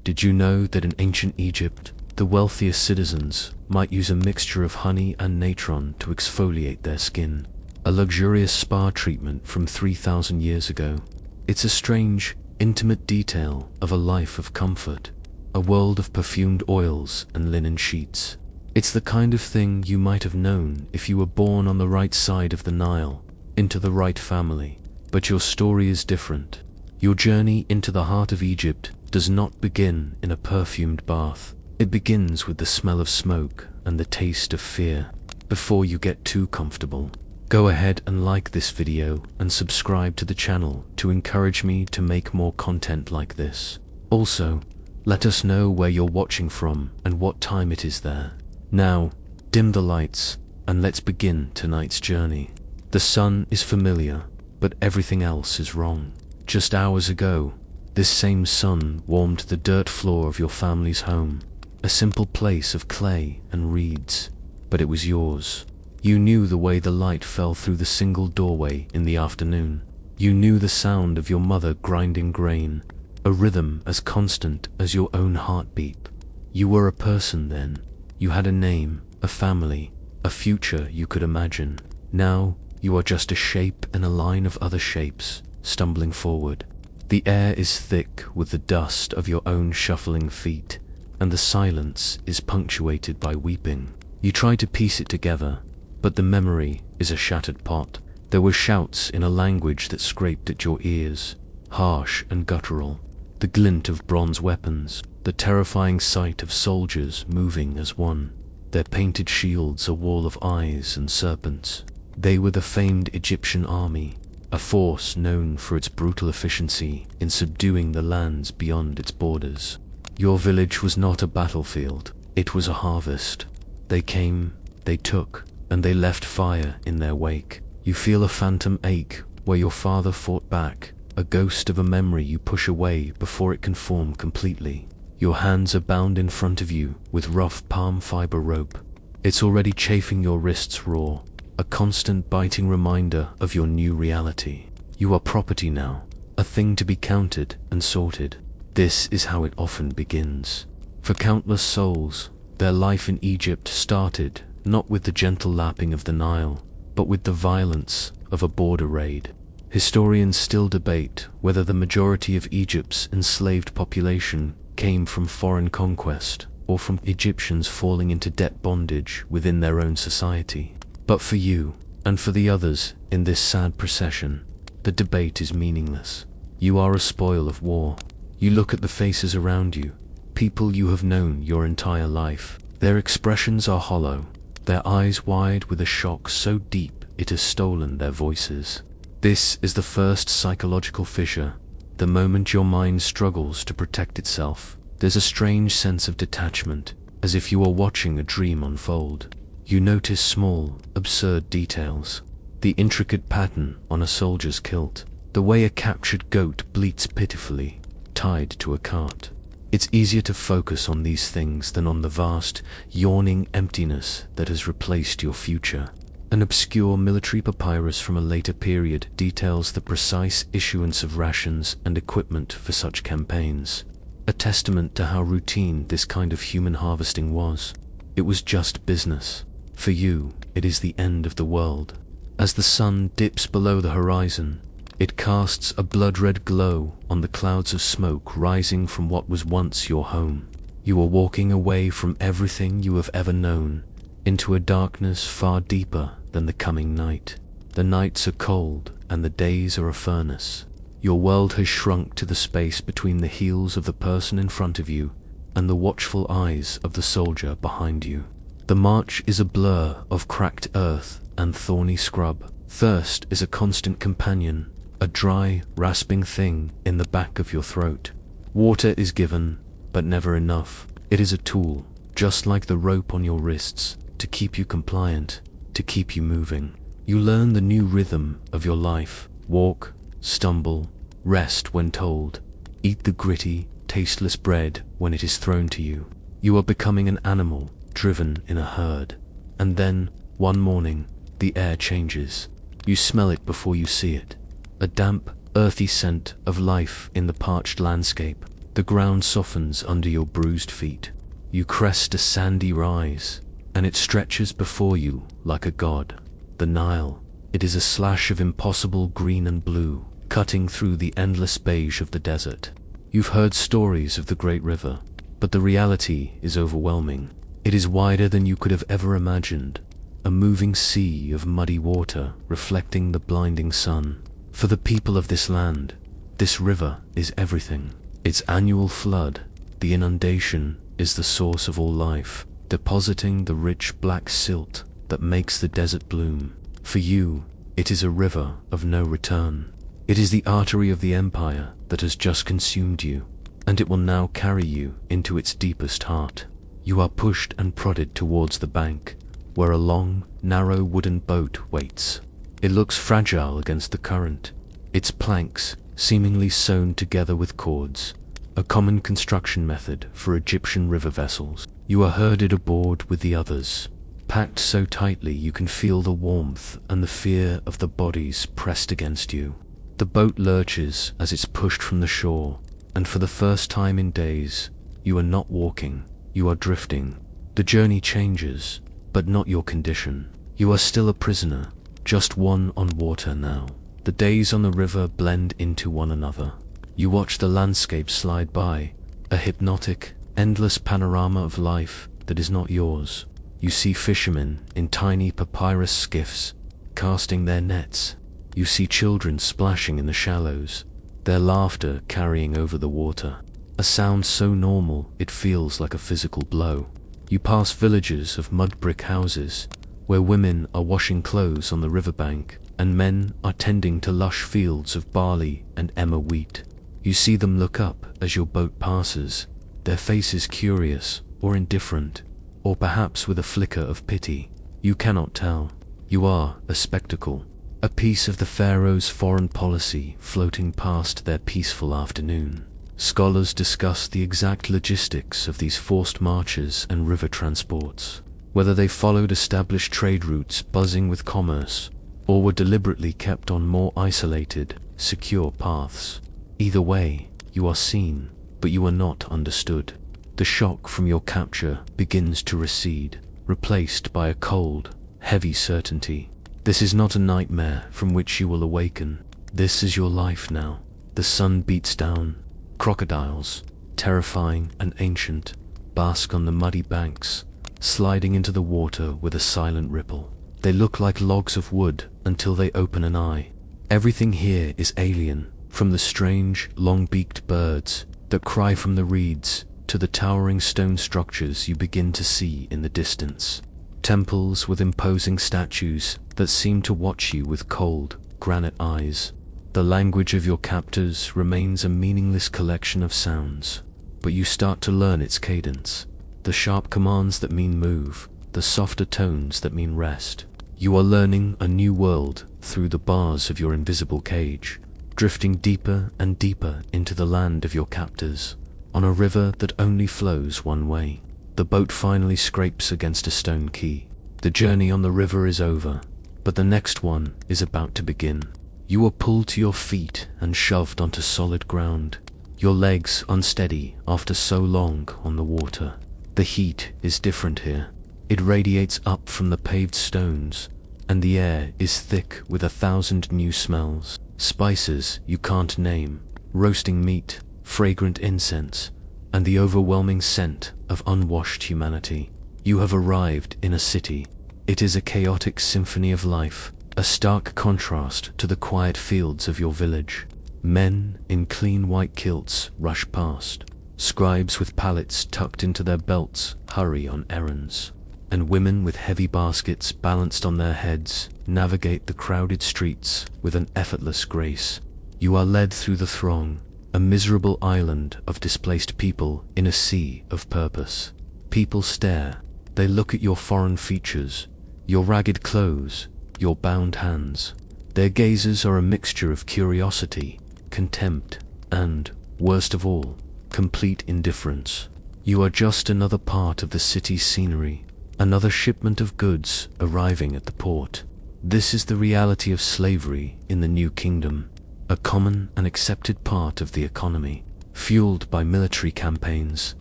Did you know that in ancient Egypt, the wealthiest citizens might use a mixture of honey and natron to exfoliate their skin? A luxurious spa treatment from 3,000 years ago. It's a strange, intimate detail of a life of comfort, a world of perfumed oils and linen sheets. It's the kind of thing you might have known if you were born on the right side of the Nile, into the right family. But your story is different. Your journey into the heart of Egypt does not begin in a perfumed bath. It begins with the smell of smoke and the taste of fear. Before you get too comfortable, go ahead and like this video and subscribe to the channel to encourage me to make more content like this. Also, let us know where you're watching from and what time it is there. Now, dim the lights and let's begin tonight's journey. The sun is familiar, but everything else is wrong. Just hours ago, this same sun warmed the dirt floor of your family's home, a simple place of clay and reeds, but it was yours. You knew the way the light fell through the single doorway in the afternoon. You knew the sound of your mother grinding grain, a rhythm as constant as your own heartbeat. You were a person then. You had a name, a family, a future you could imagine. Now, you are just a shape in a line of other shapes, stumbling forward. The air is thick with the dust of your own shuffling feet, and the silence is punctuated by weeping. You try to piece it together, but the memory is a shattered pot. There were shouts in a language that scraped at your ears, harsh and guttural, the glint of bronze weapons, the terrifying sight of soldiers moving as one, their painted shields a wall of eyes and serpents. They were the famed Egyptian army, a force known for its brutal efficiency in subduing the lands beyond its borders. Your village was not a battlefield, it was a harvest. They came, they took, and they left fire in their wake. You feel a phantom ache where your father fought back, a ghost of a memory you push away before it can form completely. Your hands are bound in front of you with rough palm fiber rope. It's already chafing your wrists raw, a constant biting reminder of your new reality. You are property now, a thing to be counted and sorted. This is how it often begins. For countless souls, their life in Egypt started not with the gentle lapping of the Nile, but with the violence of a border raid. Historians still debate whether the majority of Egypt's enslaved population came from foreign conquest or from Egyptians falling into debt bondage within their own society. But for you, and for the others in this sad procession, the debate is meaningless. You are a spoil of war. You look at the faces around you, people you have known your entire life. Their expressions are hollow, their eyes wide with a shock so deep it has stolen their voices. This is the first psychological fissure. The moment your mind struggles to protect itself, there's a strange sense of detachment, as if you are watching a dream unfold. You notice small, absurd details. The intricate pattern on a soldier's kilt, the way a captured goat bleats pitifully, tied to a cart. It's easier to focus on these things than on the vast, yawning emptiness that has replaced your future. An obscure military papyrus from a later period details the precise issuance of rations and equipment for such campaigns, a testament to how routine this kind of human harvesting was. It was just business. For you, it is the end of the world. As the sun dips below the horizon, it casts a blood-red glow on the clouds of smoke rising from what was once your home. You are walking away from everything you have ever known, into a darkness far deeper than the coming night. The nights are cold and the days are a furnace. Your world has shrunk to the space between the heels of the person in front of you and the watchful eyes of the soldier behind you. The march is a blur of cracked earth and thorny scrub. Thirst is a constant companion, a dry, rasping thing in the back of your throat. Water is given, but never enough. It is a tool, just like the rope on your wrists, to keep you compliant, to keep you moving. You learn the new rhythm of your life. Walk, stumble, rest when told. Eat the gritty, tasteless bread when it is thrown to you. You are becoming an animal, driven in a herd. And then, one morning, the air changes. You smell it before you see it. A damp, earthy scent of life in the parched landscape. The ground softens under your bruised feet. You crest a sandy rise, and it stretches before you like a god. The Nile, it is a slash of impossible green and blue, cutting through the endless beige of the desert. You've heard stories of the great river, but the reality is overwhelming. It is wider than you could have ever imagined, a moving sea of muddy water reflecting the blinding sun. For the people of this land, this river is everything. Its annual flood, the inundation, is the source of all life, depositing the rich black silt that makes the desert bloom. For you, it is a river of no return. It is the artery of the empire that has just consumed you, and it will now carry you into its deepest heart. You are pushed and prodded towards the bank, where a long, narrow wooden boat waits. It looks fragile against the current, its planks seemingly sewn together with cords, a common construction method for Egyptian river vessels. You are herded aboard with the others, packed so tightly you can feel the warmth and the fear of the bodies pressed against you. The boat lurches as it's pushed from the shore, and for the first time in days, you are not walking, you are drifting. The journey changes, but not your condition. You are still a prisoner, just one on water now. The days on the river blend into one another. You watch the landscape slide by, a hypnotic, endless panorama of life that is not yours. You see fishermen in tiny papyrus skiffs, casting their nets. You see children splashing in the shallows, their laughter carrying over the water. A sound so normal it feels like a physical blow. You pass villages of mud brick houses, where women are washing clothes on the riverbank, and men are tending to lush fields of barley and emmer wheat. You see them look up as your boat passes, their faces curious or indifferent, or perhaps with a flicker of pity. You cannot tell. You are a spectacle, a piece of the pharaoh's foreign policy floating past their peaceful afternoon. Scholars discuss the exact logistics of these forced marches and river transports, whether they followed established trade routes buzzing with commerce, or were deliberately kept on more isolated, secure paths. Either way, you are seen, but you are not understood. The shock from your capture begins to recede, replaced by a cold, heavy certainty. This is not a nightmare from which you will awaken. This is your life now. The sun beats down. Crocodiles, terrifying and ancient, bask on the muddy banks, sliding into the water with a silent ripple. They look like logs of wood until they open an eye. Everything here is alien, from the strange, long-beaked birds that cry from the reeds to the towering stone structures you begin to see in the distance. Temples with imposing statues that seem to watch you with cold, granite eyes. The language of your captors remains a meaningless collection of sounds, but you start to learn its cadence. The sharp commands that mean move, the softer tones that mean rest. You are learning a new world through the bars of your invisible cage, drifting deeper and deeper into the land of your captors, on a river that only flows one way. The boat finally scrapes against a stone quay. The journey on the river is over, but the next one is about to begin. You are pulled to your feet and shoved onto solid ground, your legs unsteady after so long on the water. The heat is different here. It radiates up from the paved stones, and the air is thick with 1,000 new smells. Spices you can't name, roasting meat, fragrant incense, and the overwhelming scent of unwashed humanity. You have arrived in a city. It is a chaotic symphony of life, a stark contrast to the quiet fields of your village. Men in clean white kilts rush past. Scribes with pallets tucked into their belts hurry on errands, and women with heavy baskets balanced on their heads navigate the crowded streets with an effortless grace. You are led through the throng, a miserable island of displaced people in a sea of purpose. People stare. They look at your foreign features, your ragged clothes, your bound hands. Their gazes are a mixture of curiosity, contempt, and, worst of all, complete indifference. You are just another part of the city's scenery, another shipment of goods arriving at the port. This is the reality of slavery in the New Kingdom, a common and accepted part of the economy. fueled by military campaigns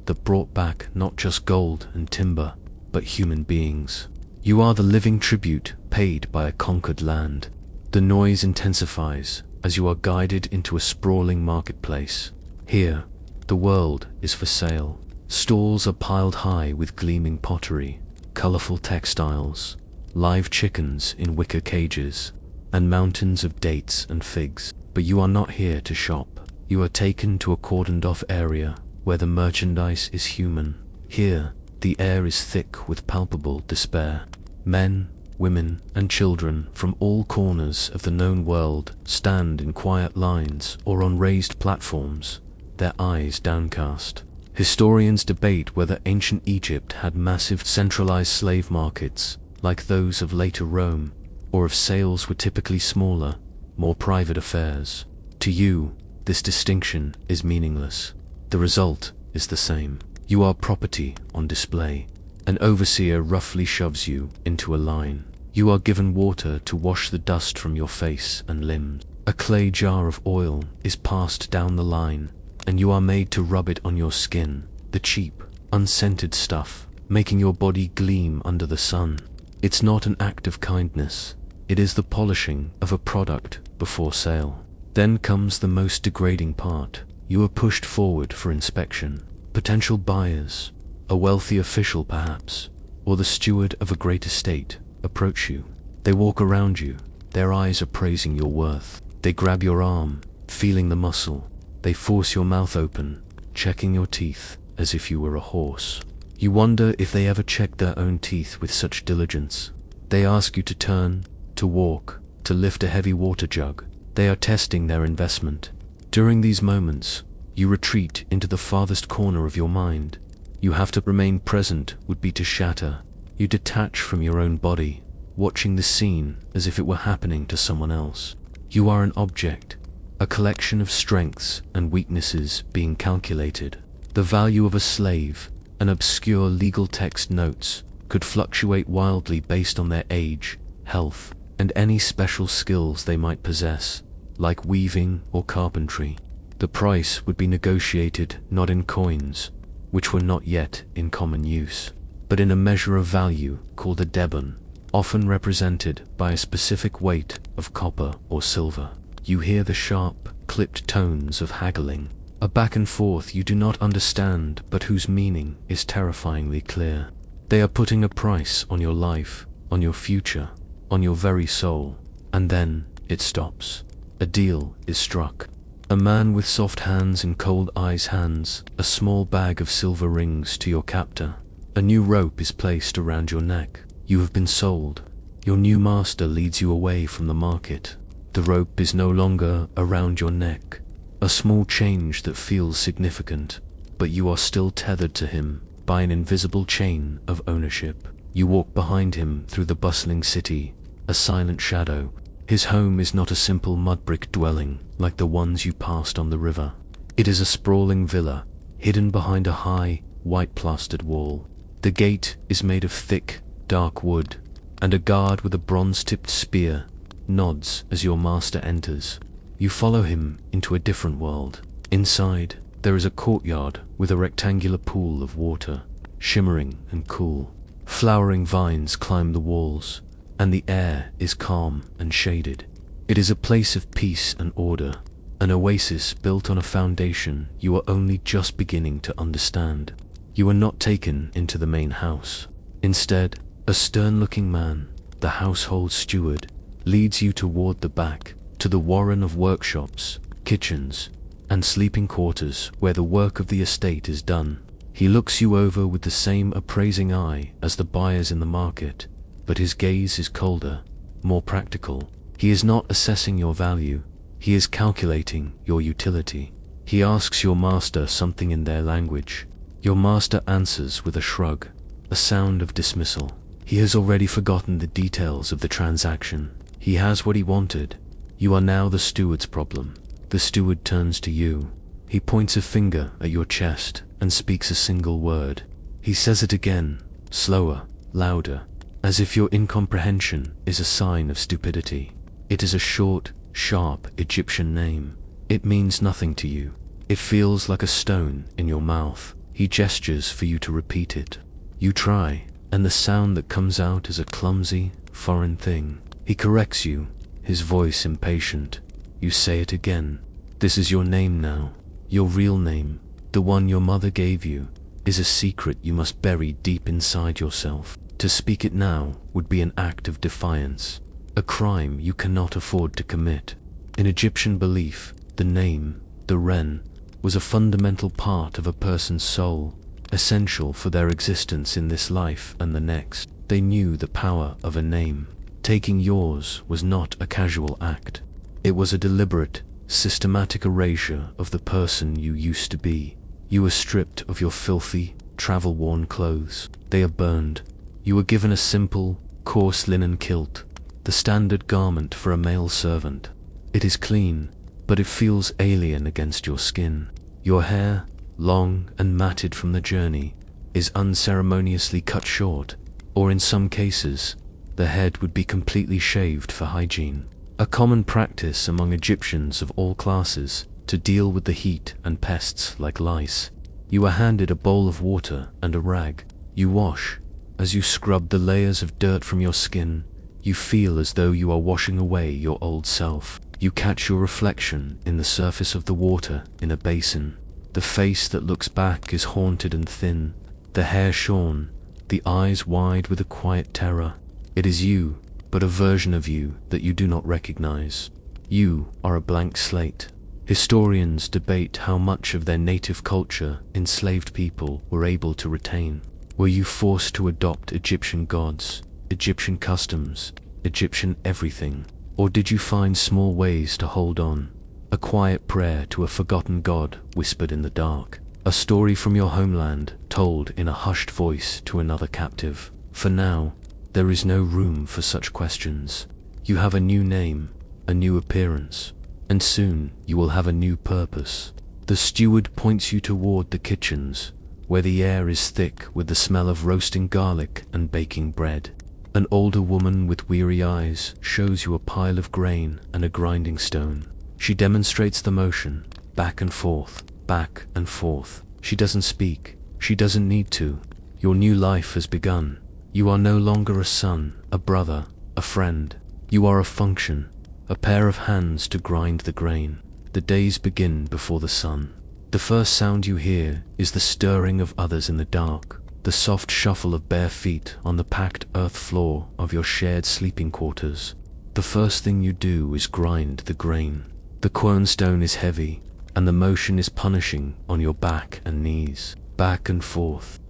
that brought back not just gold and timber, but human beings. You are the living tribute paid by a conquered land. The noise intensifies as you are guided into a sprawling marketplace. Here, the world is for sale. Stalls are piled high with gleaming pottery, colorful textiles, live chickens in wicker cages, and mountains of dates and figs. But you are not here to shop. You are taken to a cordoned-off area where the merchandise is human. Here, the air is thick with palpable despair. Men, women, and children from all corners of the known world stand in quiet lines or on raised platforms, their eyes downcast. Historians debate whether ancient Egypt had massive centralized slave markets like those of later Rome, or if sales were typically smaller, more private affairs. To you, this distinction is meaningless. The result is the same. You are property on display. An overseer roughly shoves you into a line. You are given water to wash the dust from your face and limbs. A clay jar of oil is passed down the line, and you are made to rub it on your skin, the cheap, unscented stuff, making your body gleam under the sun. It's not an act of kindness. It is the polishing of a product before sale. Then comes the most degrading part. You are pushed forward for inspection. Potential buyers, a wealthy official perhaps, or the steward of a great estate, approach you. They walk around you, their eyes appraising your worth. They grab your arm, feeling the muscle. They force your mouth open, checking your teeth as if you were a horse. You wonder if they ever checked their own teeth with such diligence. They ask you to turn, to walk, to lift a heavy water jug. They are testing their investment. During these moments, you retreat into the farthest corner of your mind. You have to remain present would be to shatter. You detach from your own body, watching the scene as if it were happening to someone else. You are an object, a collection of strengths and weaknesses being calculated. The value of a slave, an obscure legal text notes, could fluctuate wildly based on their age, health, and any special skills they might possess, like weaving or carpentry. The price would be negotiated not in coins, which were not yet in common use, but in a measure of value called a debon, often represented by a specific weight of copper or silver. You hear the sharp, clipped tones of haggling, a back and forth you do not understand but whose meaning is terrifyingly clear. They are putting a price on your life, on your future, on your very soul, and then it stops. A deal is struck. A man with soft hands and cold eyes hands a small bag of silver rings to your captor. A new rope is placed around your neck. You have been sold. Your new master leads you away from the market. The rope is no longer around your neck, a small change that feels significant, but you are still tethered to him by an invisible chain of ownership. You walk behind him through the bustling city, a silent shadow. His home is not a simple mud-brick dwelling like the ones you passed on the river. It is a sprawling villa, hidden behind a high, white-plastered wall. The gate is made of thick, dark wood, and a guard with a bronze-tipped spear nods as your master enters. You follow him into a different world. Inside, there is a courtyard with a rectangular pool of water, shimmering and cool. Flowering vines climb the walls, and the air is calm and shaded. It is a place of peace and order, an oasis built on a foundation you are only just beginning to understand. You are not taken into the main house. Instead, a stern-looking man, the household steward, leads you toward the back, to the warren of workshops, kitchens, and sleeping quarters where the work of the estate is done. He looks you over with the same appraising eye as the buyers in the market, but his gaze is colder, more practical. He is not assessing your value, he is calculating your utility. He asks your master something in their language. Your master answers with a shrug, a sound of dismissal. He has already forgotten the details of the transaction. He has what he wanted. You are now the steward's problem. The steward turns to you. He points a finger at your chest and speaks a single word. He says it again, slower, louder, as if your incomprehension is a sign of stupidity. It is a short, sharp Egyptian name. It means nothing to you. It feels like a stone in your mouth. He gestures for you to repeat it. You try, and the sound that comes out is a clumsy, foreign thing. He corrects you, his voice impatient. You say it again. This is your name now. Your real name, the one your mother gave you, is a secret you must bury deep inside yourself. To speak it now would be an act of defiance, a crime you cannot afford to commit. In Egyptian belief, the name, the Ren, was a fundamental part of a person's soul, essential for their existence in this life and the next. They knew the power of a name. Taking yours was not a casual act. It was a deliberate, systematic erasure of the person you used to be. You were stripped of your filthy, travel-worn clothes. They are burned. You were given a simple, coarse linen kilt, the standard garment for a male servant. It is clean, but it feels alien against your skin. Your hair, long and matted from the journey, is unceremoniously cut short, or in some cases, the head would be completely shaved for hygiene. A common practice among Egyptians of all classes to deal with the heat and pests like lice. You are handed a bowl of water and a rag. You wash. As you scrub the layers of dirt from your skin, you feel as though you are washing away your old self. You catch your reflection in the surface of the water in a basin. The face that looks back is haunted and thin, the hair shorn, the eyes wide with a quiet terror. It is you, but a version of you that you do not recognize. You are a blank slate. Historians debate how much of their native culture enslaved people were able to retain. Were you forced to adopt Egyptian gods, Egyptian customs, Egyptian everything? Or did you find small ways to hold on? A quiet prayer to a forgotten god whispered in the dark. A story from your homeland told in a hushed voice to another captive. For now, there is no room for such questions. You have a new name, a new appearance, and soon you will have a new purpose. The steward points you toward the kitchens, where the air is thick with the smell of roasting garlic and baking bread. An older woman with weary eyes shows you a pile of grain and a grinding stone. She demonstrates the motion, back and forth, back and forth. She doesn't speak. She doesn't need to. Your new life has begun. You are no longer a son, a brother, a friend. You are a function, a pair of hands to grind the grain. The days begin before the sun. The first sound you hear is the stirring of others in the dark, the soft shuffle of bare feet on the packed earth floor of your shared sleeping quarters. The first thing you do is grind the grain. The quernstone is heavy, and the motion is punishing on your back and knees. Back and forth,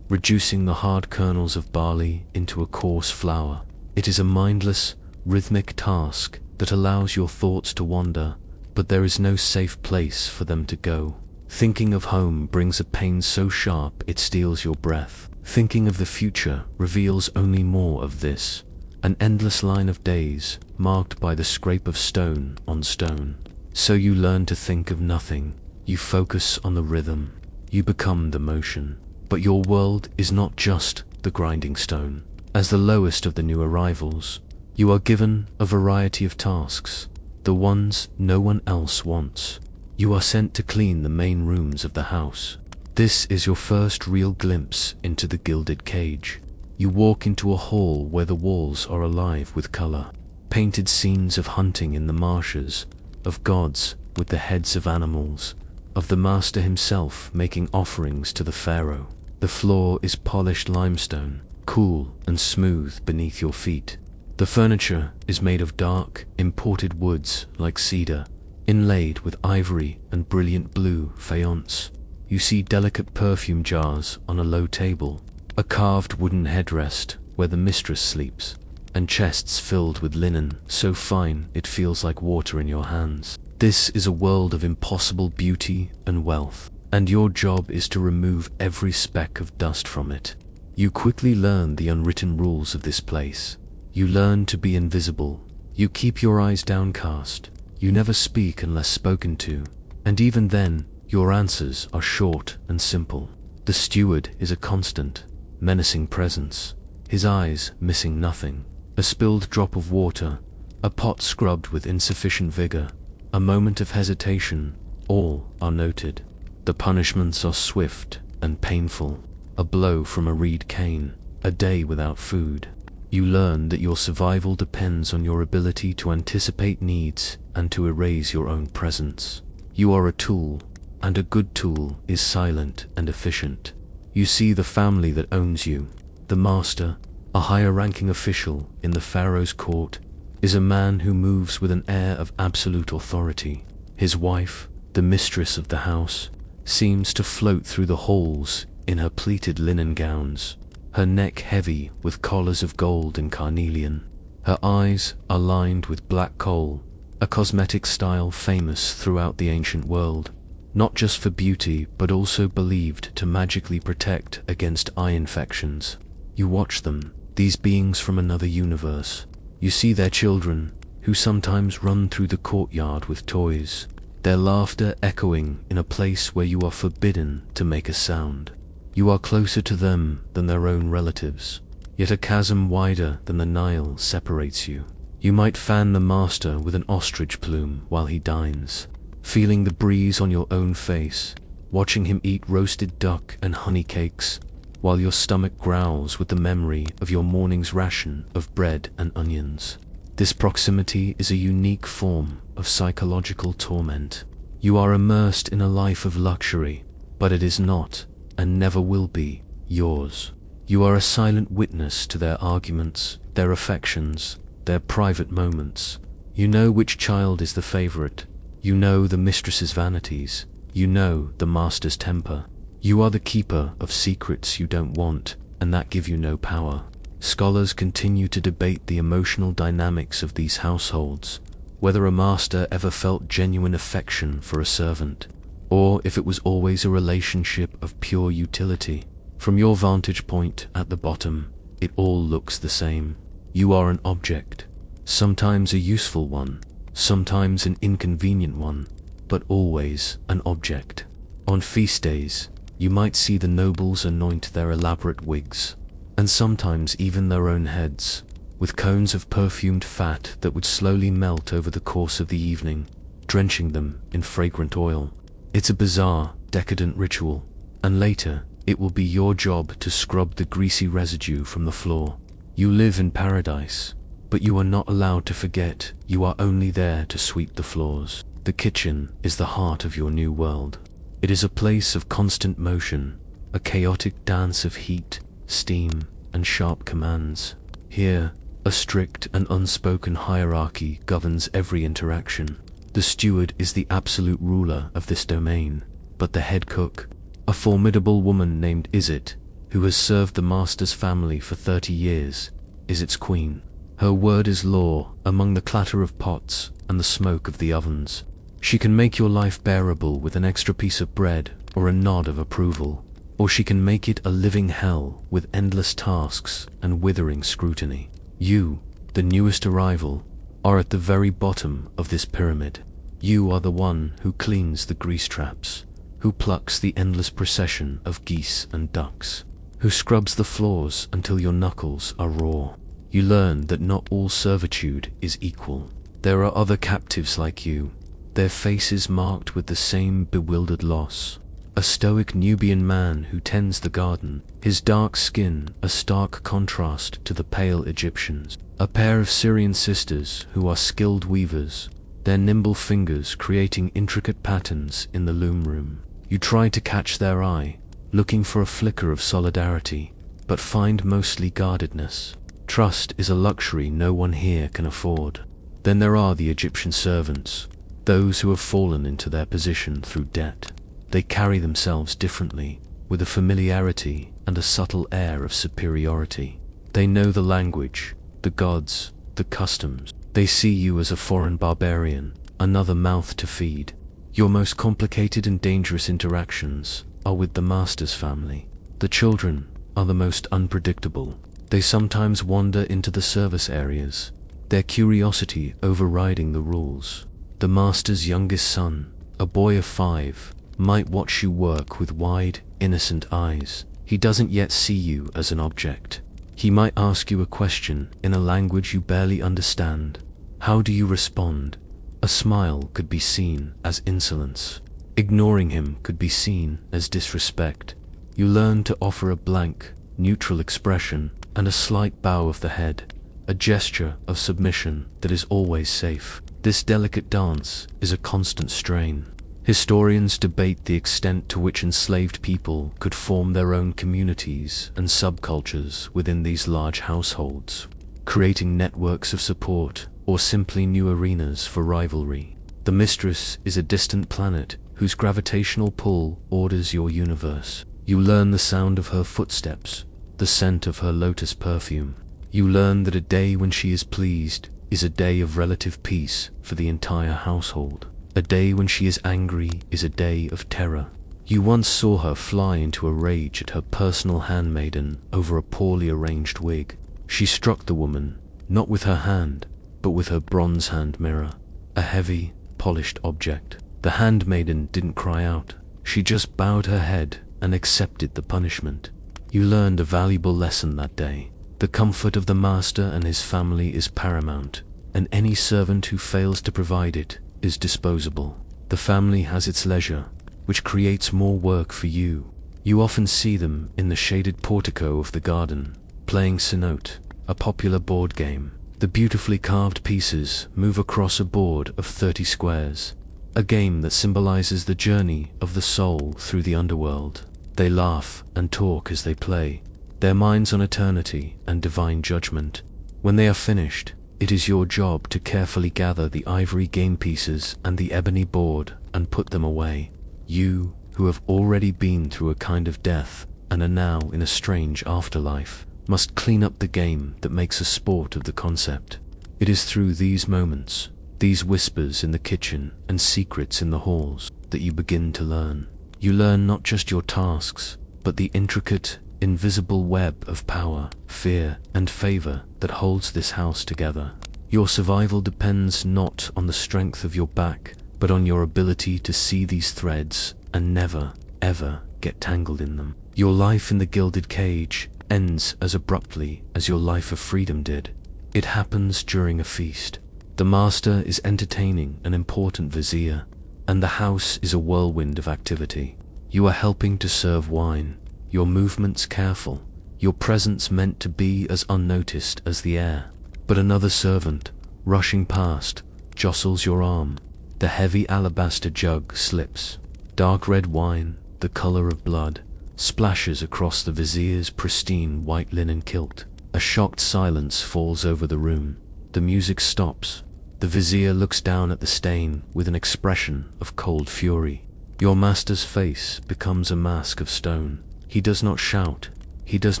reducing the hard kernels of barley into a coarse flour. It is a mindless, rhythmic task that allows your thoughts to wander, but there is no safe place for them to go. Thinking of home brings a pain so sharp it steals your breath. Thinking of the future reveals only more of this. An endless line of days, marked by the scrape of stone on stone. So you learn to think of nothing. You focus on the rhythm. You become the motion. But your world is not just the grinding stone. As the lowest of the new arrivals, you are given a variety of tasks, the ones no one else wants. You are sent to clean the main rooms of the house. This is your first real glimpse into the gilded cage. You walk into a hall where the walls are alive with color. Painted scenes of hunting in the marshes, of gods with the heads of animals, of the master himself making offerings to the pharaoh. The floor is polished limestone, cool and smooth beneath your feet. The furniture is made of dark, imported woods like cedar, inlaid with ivory and brilliant blue faience. You see delicate perfume jars on a low table, a carved wooden headrest where the mistress sleeps, and chests filled with linen so fine it feels like water in your hands. This is a world of impossible beauty and wealth, and your job is to remove every speck of dust from it. You quickly learn the unwritten rules of this place. You learn to be invisible. You keep your eyes downcast. You never speak unless spoken to, and even then, your answers are short and simple. The steward is a constant, menacing presence, his eyes missing nothing. A spilled drop of water, a pot scrubbed with insufficient vigor, a moment of hesitation, All are noted. The punishments are swift and painful. A blow from a reed cane, a day without food. You learn that your survival depends on your ability to anticipate needs and to erase your own presence. You are a tool, and a good tool is silent and efficient. You see the family that owns you. The master, a higher-ranking official in the pharaoh's court, is a man who moves with an air of absolute authority. His wife, the mistress of the house, seems to float through the halls in her pleated linen gowns, her neck heavy with collars of gold and carnelian. Her eyes are lined with black coal, a cosmetic style famous throughout the ancient world, not just for beauty but also believed to magically protect against eye infections. You watch them, these beings from another universe. You see their children, who sometimes run through the courtyard with toys, their laughter echoing in a place where you are forbidden to make a sound. You are closer to them than their own relatives, yet a chasm wider than the Nile separates you. You might fan the master with an ostrich plume while he dines, feeling the breeze on your own face, watching him eat roasted duck and honey cakes, while your stomach growls with the memory of your morning's ration of bread and onions. This proximity is a unique form of psychological torment. You are immersed in a life of luxury, but it is not, and never will be, yours. You are a silent witness to their arguments, their affections, their private moments. You know which child is the favorite. You know the mistress's vanities. You know the master's temper. You are the keeper of secrets you don't want, and that give you no power. Scholars continue to debate the emotional dynamics of these households, whether a master ever felt genuine affection for a servant, or if it was always a relationship of pure utility. From your vantage point at the bottom, it all looks the same. You are an object, sometimes a useful one, sometimes an inconvenient one, but always an object. On feast days, you might see the nobles anoint their elaborate wigs, and sometimes even their own heads, with cones of perfumed fat that would slowly melt over the course of the evening, drenching them in fragrant oil. It's a bizarre, decadent ritual, and later it will be your job to scrub the greasy residue from the floor. You live in paradise, but you are not allowed to forget you are only there to sweep the floors. The kitchen is the heart of your new world. It is a place of constant motion, a chaotic dance of heat, steam, and sharp commands. Here, a strict and unspoken hierarchy governs every interaction. The steward is the absolute ruler of this domain, but the head cook, a formidable woman named Isit, who has served the master's family for 30 years, is its queen. Her word is law among the clatter of pots and the smoke of the ovens. She can make your life bearable with an extra piece of bread or a nod of approval, or she can make it a living hell with endless tasks and withering scrutiny. You, the newest arrival, are at the very bottom of this pyramid. You are the one who cleans the grease traps, who plucks the endless procession of geese and ducks, who scrubs the floors until your knuckles are raw. You learn that not all servitude is equal. There are other captives like you, their faces marked with the same bewildered loss. A stoic Nubian man who tends the garden, his dark skin a stark contrast to the pale Egyptians. A pair of Syrian sisters who are skilled weavers, their nimble fingers creating intricate patterns in the loom room. You try to catch their eye, looking for a flicker of solidarity, but find mostly guardedness. Trust is a luxury no one here can afford. Then there are the Egyptian servants, those who have fallen into their position through debt. They carry themselves differently, with a familiarity and a subtle air of superiority. They know the language, the gods, the customs. They see you as a foreign barbarian, another mouth to feed. Your most complicated and dangerous interactions are with the master's family. The children are the most unpredictable. They sometimes wander into the service areas, their curiosity overriding the rules. The master's youngest son, a boy of 5, might watch you work with wide, innocent eyes. He doesn't yet see you as an object. He might ask you a question in a language you barely understand. How do you respond? A smile could be seen as insolence. Ignoring him could be seen as disrespect. You learn to offer a blank, neutral expression and a slight bow of the head, a gesture of submission that is always safe. This delicate dance is a constant strain. Historians debate the extent to which enslaved people could form their own communities and subcultures within these large households, creating networks of support or simply new arenas for rivalry. The mistress is a distant planet whose gravitational pull orders your universe. You learn the sound of her footsteps, the scent of her lotus perfume. You learn that a day when she is pleased is a day of relative peace for the entire household. A day when she is angry is a day of terror. You once saw her fly into a rage at her personal handmaiden over a poorly arranged wig. She struck the woman, not with her hand, but with her bronze hand mirror, a heavy, polished object. The handmaiden didn't cry out. She just bowed her head and accepted the punishment. You learned a valuable lesson that day. The comfort of the master and his family is paramount, and any servant who fails to provide it is disposable. The family has its leisure, which creates more work for you. You often see them in the shaded portico of the garden, playing Cenote, a popular board game. The beautifully carved pieces move across a board of 30 squares, a game that symbolizes the journey of the soul through the underworld. They laugh and talk as they play, their minds on eternity and divine judgment. When they are finished, it is your job to carefully gather the ivory game pieces and the ebony board and put them away. You, who have already been through a kind of death and are now in a strange afterlife, must clean up the game that makes a sport of the concept. It is through these moments, these whispers in the kitchen and secrets in the halls, that you begin to learn. You learn not just your tasks, but the intricate, invisible web of power, fear, and favor that holds this house together. Your survival depends not on the strength of your back, but on your ability to see these threads and never, ever get tangled in them. Your life in the gilded cage ends as abruptly as your life of freedom did. It happens during a feast. The master is entertaining an important vizier, and the house is a whirlwind of activity. You are helping to serve wine, your movements careful, your presence meant to be as unnoticed as the air. But another servant, rushing past, jostles your arm. The heavy alabaster jug slips. Dark red wine, the color of blood, splashes across the vizier's pristine white linen kilt. A shocked silence falls over the room. The music stops. The vizier looks down at the stain with an expression of cold fury. Your master's face becomes a mask of stone. He does not shout. He does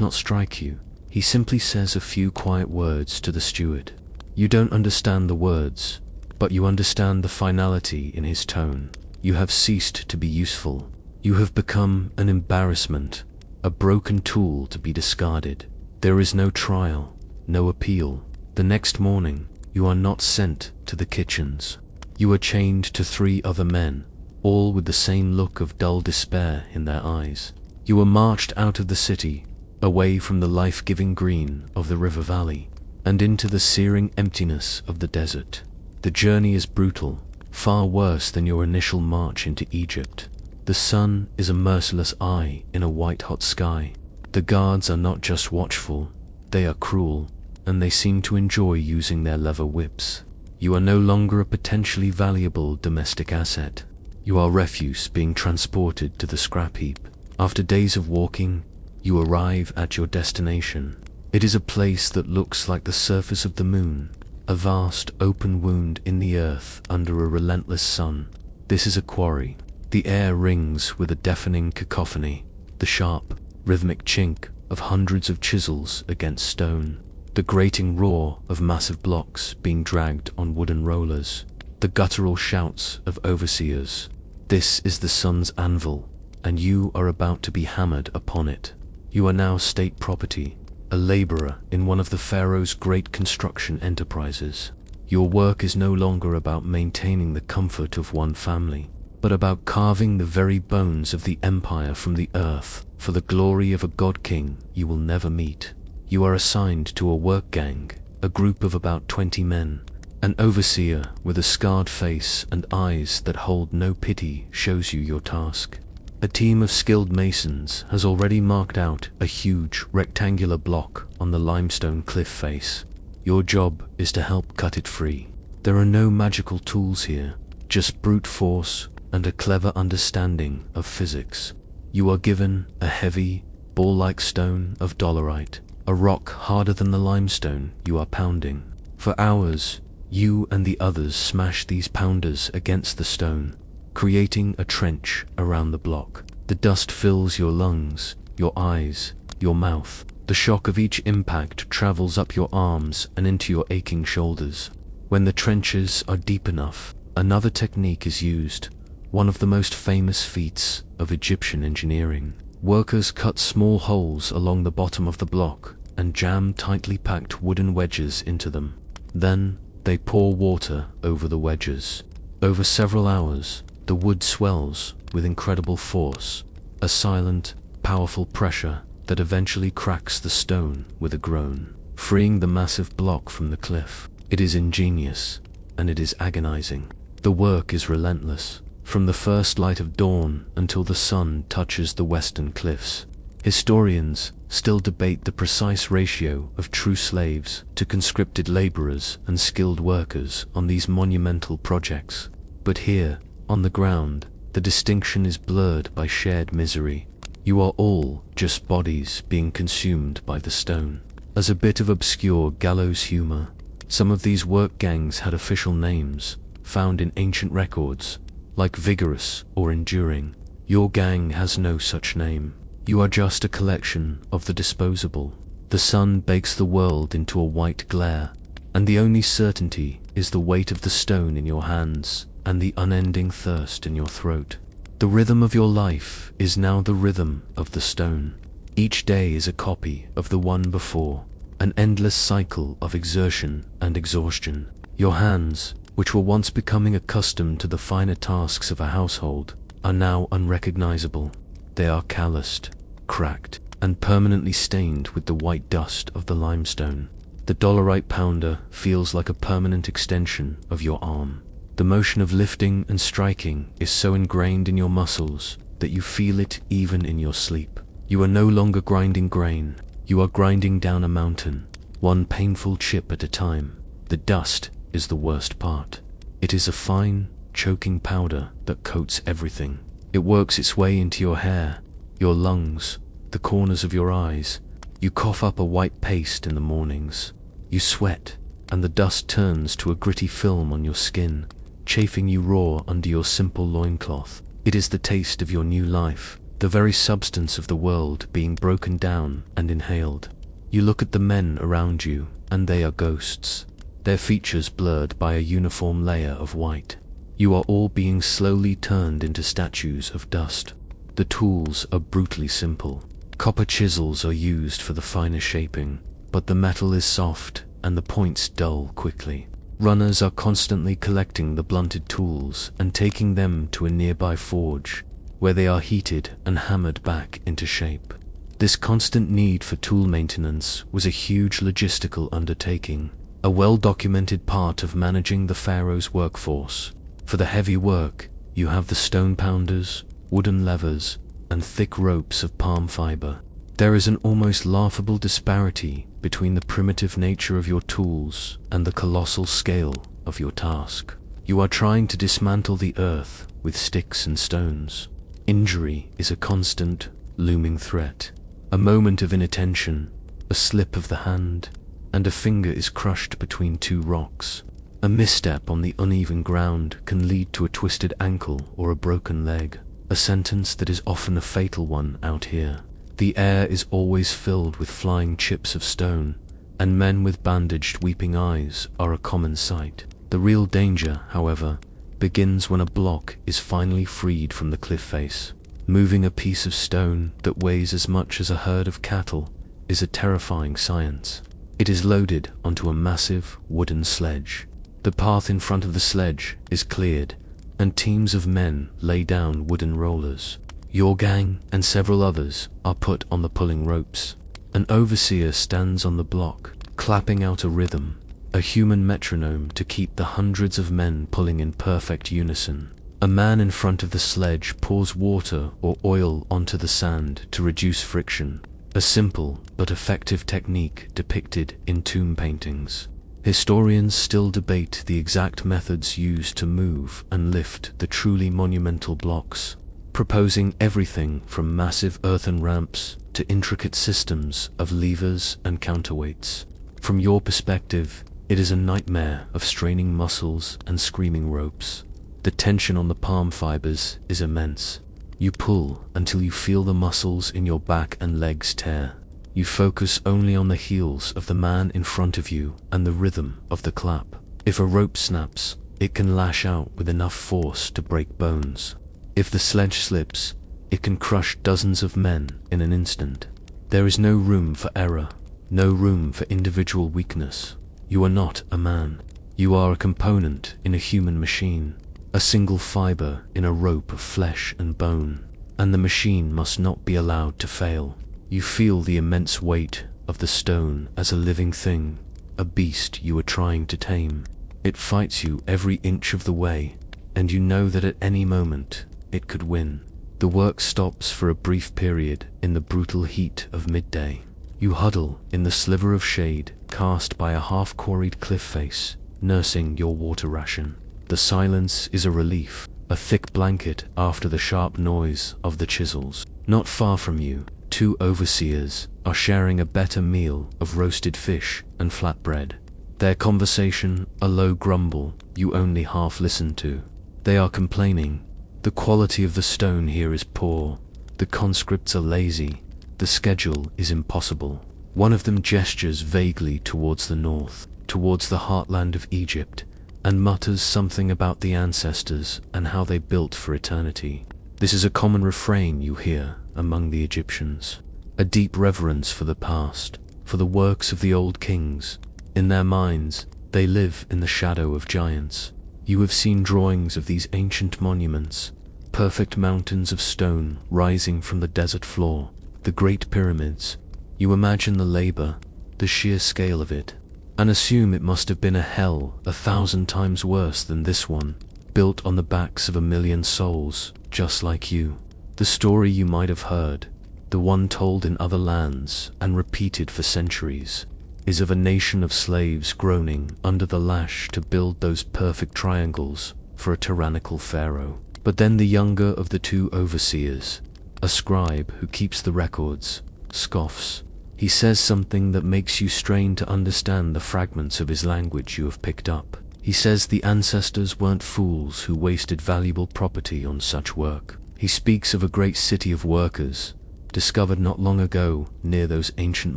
not strike you. He simply says a few quiet words to the steward. You don't understand the words, but you understand the finality in his tone. You have ceased to be useful. You have become an embarrassment, a broken tool to be discarded. There is no trial, no appeal. The next morning, you are not sent to the kitchens. You are chained to 3 other men, all with the same look of dull despair in their eyes. You are marched out of the city, away from the life-giving green of the river valley, and into the searing emptiness of the desert. The journey is brutal, far worse than your initial march into Egypt. The sun is a merciless eye in a white-hot sky. The guards are not just watchful, they are cruel, and they seem to enjoy using their leather whips. You are no longer a potentially valuable domestic asset. You are refuse being transported to the scrap heap. After days of walking, you arrive at your destination. It is a place that looks like the surface of the moon, a vast open wound in the earth under a relentless sun. This is a quarry. The air rings with a deafening cacophony, the sharp, rhythmic chink of hundreds of chisels against stone, the grating roar of massive blocks being dragged on wooden rollers, the guttural shouts of overseers. This is the sun's anvil, and you are about to be hammered upon it. You are now state property, a laborer in one of the pharaoh's great construction enterprises. Your work is no longer about maintaining the comfort of one family, but about carving the very bones of the empire from the earth for the glory of a god-king you will never meet. You are assigned to a work gang, a group of about 20 men, An overseer with a scarred face and eyes that hold no pity shows you your task. A team of skilled masons has already marked out a huge rectangular block on the limestone cliff face. Your job is to help cut it free. There are no magical tools here, just brute force and a clever understanding of physics. You are given a heavy, ball-like stone of dolerite, a rock harder than the limestone you are pounding. For hours, you and the others smash these pounders against the stone, creating a trench around the block. The dust fills your lungs, your eyes, your mouth. The shock of each impact travels up your arms and into your aching shoulders. When the trenches are deep enough, another technique is used, one of the most famous feats of Egyptian engineering. Workers cut small holes along the bottom of the block and jam tightly packed wooden wedges into them. Then they pour water over the wedges. Over several hours, the wood swells with incredible force, a silent, powerful pressure that eventually cracks the stone with a groan, freeing the massive block from the cliff. It is ingenious, and it is agonizing. The work is relentless, from the first light of dawn until the sun touches the western cliffs. Historians still debate the precise ratio of true slaves to conscripted laborers and skilled workers on these monumental projects. But here, on the ground, the distinction is blurred by shared misery. You are all just bodies being consumed by the stone. As a bit of obscure gallows humor, some of these work gangs had official names, found in ancient records, like Vigorous or Enduring. Your gang has no such name. You are just a collection of the disposable. The sun bakes the world into a white glare, and the only certainty is the weight of the stone in your hands and the unending thirst in your throat. The rhythm of your life is now the rhythm of the stone. Each day is a copy of the one before, an endless cycle of exertion and exhaustion. Your hands, which were once becoming accustomed to the finer tasks of a household, are now unrecognizable. They are calloused, cracked, and permanently stained with the white dust of the limestone. The dolerite pounder feels like a permanent extension of your arm. The motion of lifting and striking is so ingrained in your muscles that you feel it even in your sleep. You are no longer grinding grain. You are grinding down a mountain, one painful chip at a time. The dust is the worst part. It is a fine, choking powder that coats everything. It works its way into your hair, your lungs, the corners of your eyes. You cough up a white paste in the mornings. You sweat, and the dust turns to a gritty film on your skin, chafing you raw under your simple loincloth. It is the taste of your new life, the very substance of the world being broken down and inhaled. You look at the men around you, and they are ghosts, their features blurred by a uniform layer of white. You are all being slowly turned into statues of dust. The tools are brutally simple. Copper chisels are used for the finer shaping, but the metal is soft and the points dull quickly. Runners are constantly collecting the blunted tools and taking them to a nearby forge, where they are heated and hammered back into shape. This constant need for tool maintenance was a huge logistical undertaking, a well-documented part of managing the pharaoh's workforce. For the heavy work, you have the stone pounders, wooden levers, and thick ropes of palm fiber. There is an almost laughable disparity between the primitive nature of your tools and the colossal scale of your task. You are trying to dismantle the earth with sticks and stones. Injury is a constant, looming threat. A moment of inattention, a slip of the hand, and a finger is crushed between two rocks. A misstep on the uneven ground can lead to a twisted ankle or a broken leg, a sentence that is often a fatal one out here. The air is always filled with flying chips of stone, and men with bandaged, weeping eyes are a common sight. The real danger, however, begins when a block is finally freed from the cliff face. Moving a piece of stone that weighs as much as a herd of cattle is a terrifying science. It is loaded onto a massive wooden sledge. The path in front of the sledge is cleared, and teams of men lay down wooden rollers. Your gang and several others are put on the pulling ropes. An overseer stands on the block, clapping out a rhythm, a human metronome to keep the hundreds of men pulling in perfect unison. A man in front of the sledge pours water or oil onto the sand to reduce friction, a simple but effective technique depicted in tomb paintings. Historians still debate the exact methods used to move and lift the truly monumental blocks, proposing everything from massive earthen ramps to intricate systems of levers and counterweights. From your perspective, it is a nightmare of straining muscles and screaming ropes. The tension on the palm fibers is immense. You pull until you feel the muscles in your back and legs tear. You focus only on the heels of the man in front of you and the rhythm of the clap. If a rope snaps, it can lash out with enough force to break bones. If the sledge slips, it can crush dozens of men in an instant. There is no room for error, no room for individual weakness. You are not a man. You are a component in a human machine, a single fiber in a rope of flesh and bone, and the machine must not be allowed to fail. You feel the immense weight of the stone as a living thing, a beast you are trying to tame. It fights you every inch of the way, and you know that at any moment it could win. The work stops for a brief period in the brutal heat of midday. You huddle in the sliver of shade cast by a half-quarried cliff face, nursing your water ration. The silence is a relief, a thick blanket after the sharp noise of the chisels. Not far from you, two overseers are sharing a better meal of roasted fish and flatbread. Their conversation, a low grumble you only half listen to. They are complaining. The quality of the stone here is poor. The conscripts are lazy. The schedule is impossible. One of them gestures vaguely towards the north, towards the heartland of Egypt, and mutters something about the ancestors and how they built for eternity. This is a common refrain you hear among the Egyptians, a deep reverence for the past, for the works of the old kings. In their minds, they live in the shadow of giants. You have seen drawings of these ancient monuments, perfect mountains of stone rising from the desert floor, the great pyramids. You imagine the labor, the sheer scale of it, and assume it must have been a hell 1,000 times worse than this one, built on the backs of 1,000,000 souls, just like you. The story you might have heard, the one told in other lands and repeated for centuries, is of a nation of slaves groaning under the lash to build those perfect triangles for a tyrannical pharaoh. But then the younger of the two overseers, a scribe who keeps the records, scoffs. He says something that makes you strain to understand the fragments of his language you have picked up. He says the ancestors weren't fools who wasted valuable property on such work. He speaks of a great city of workers, discovered not long ago near those ancient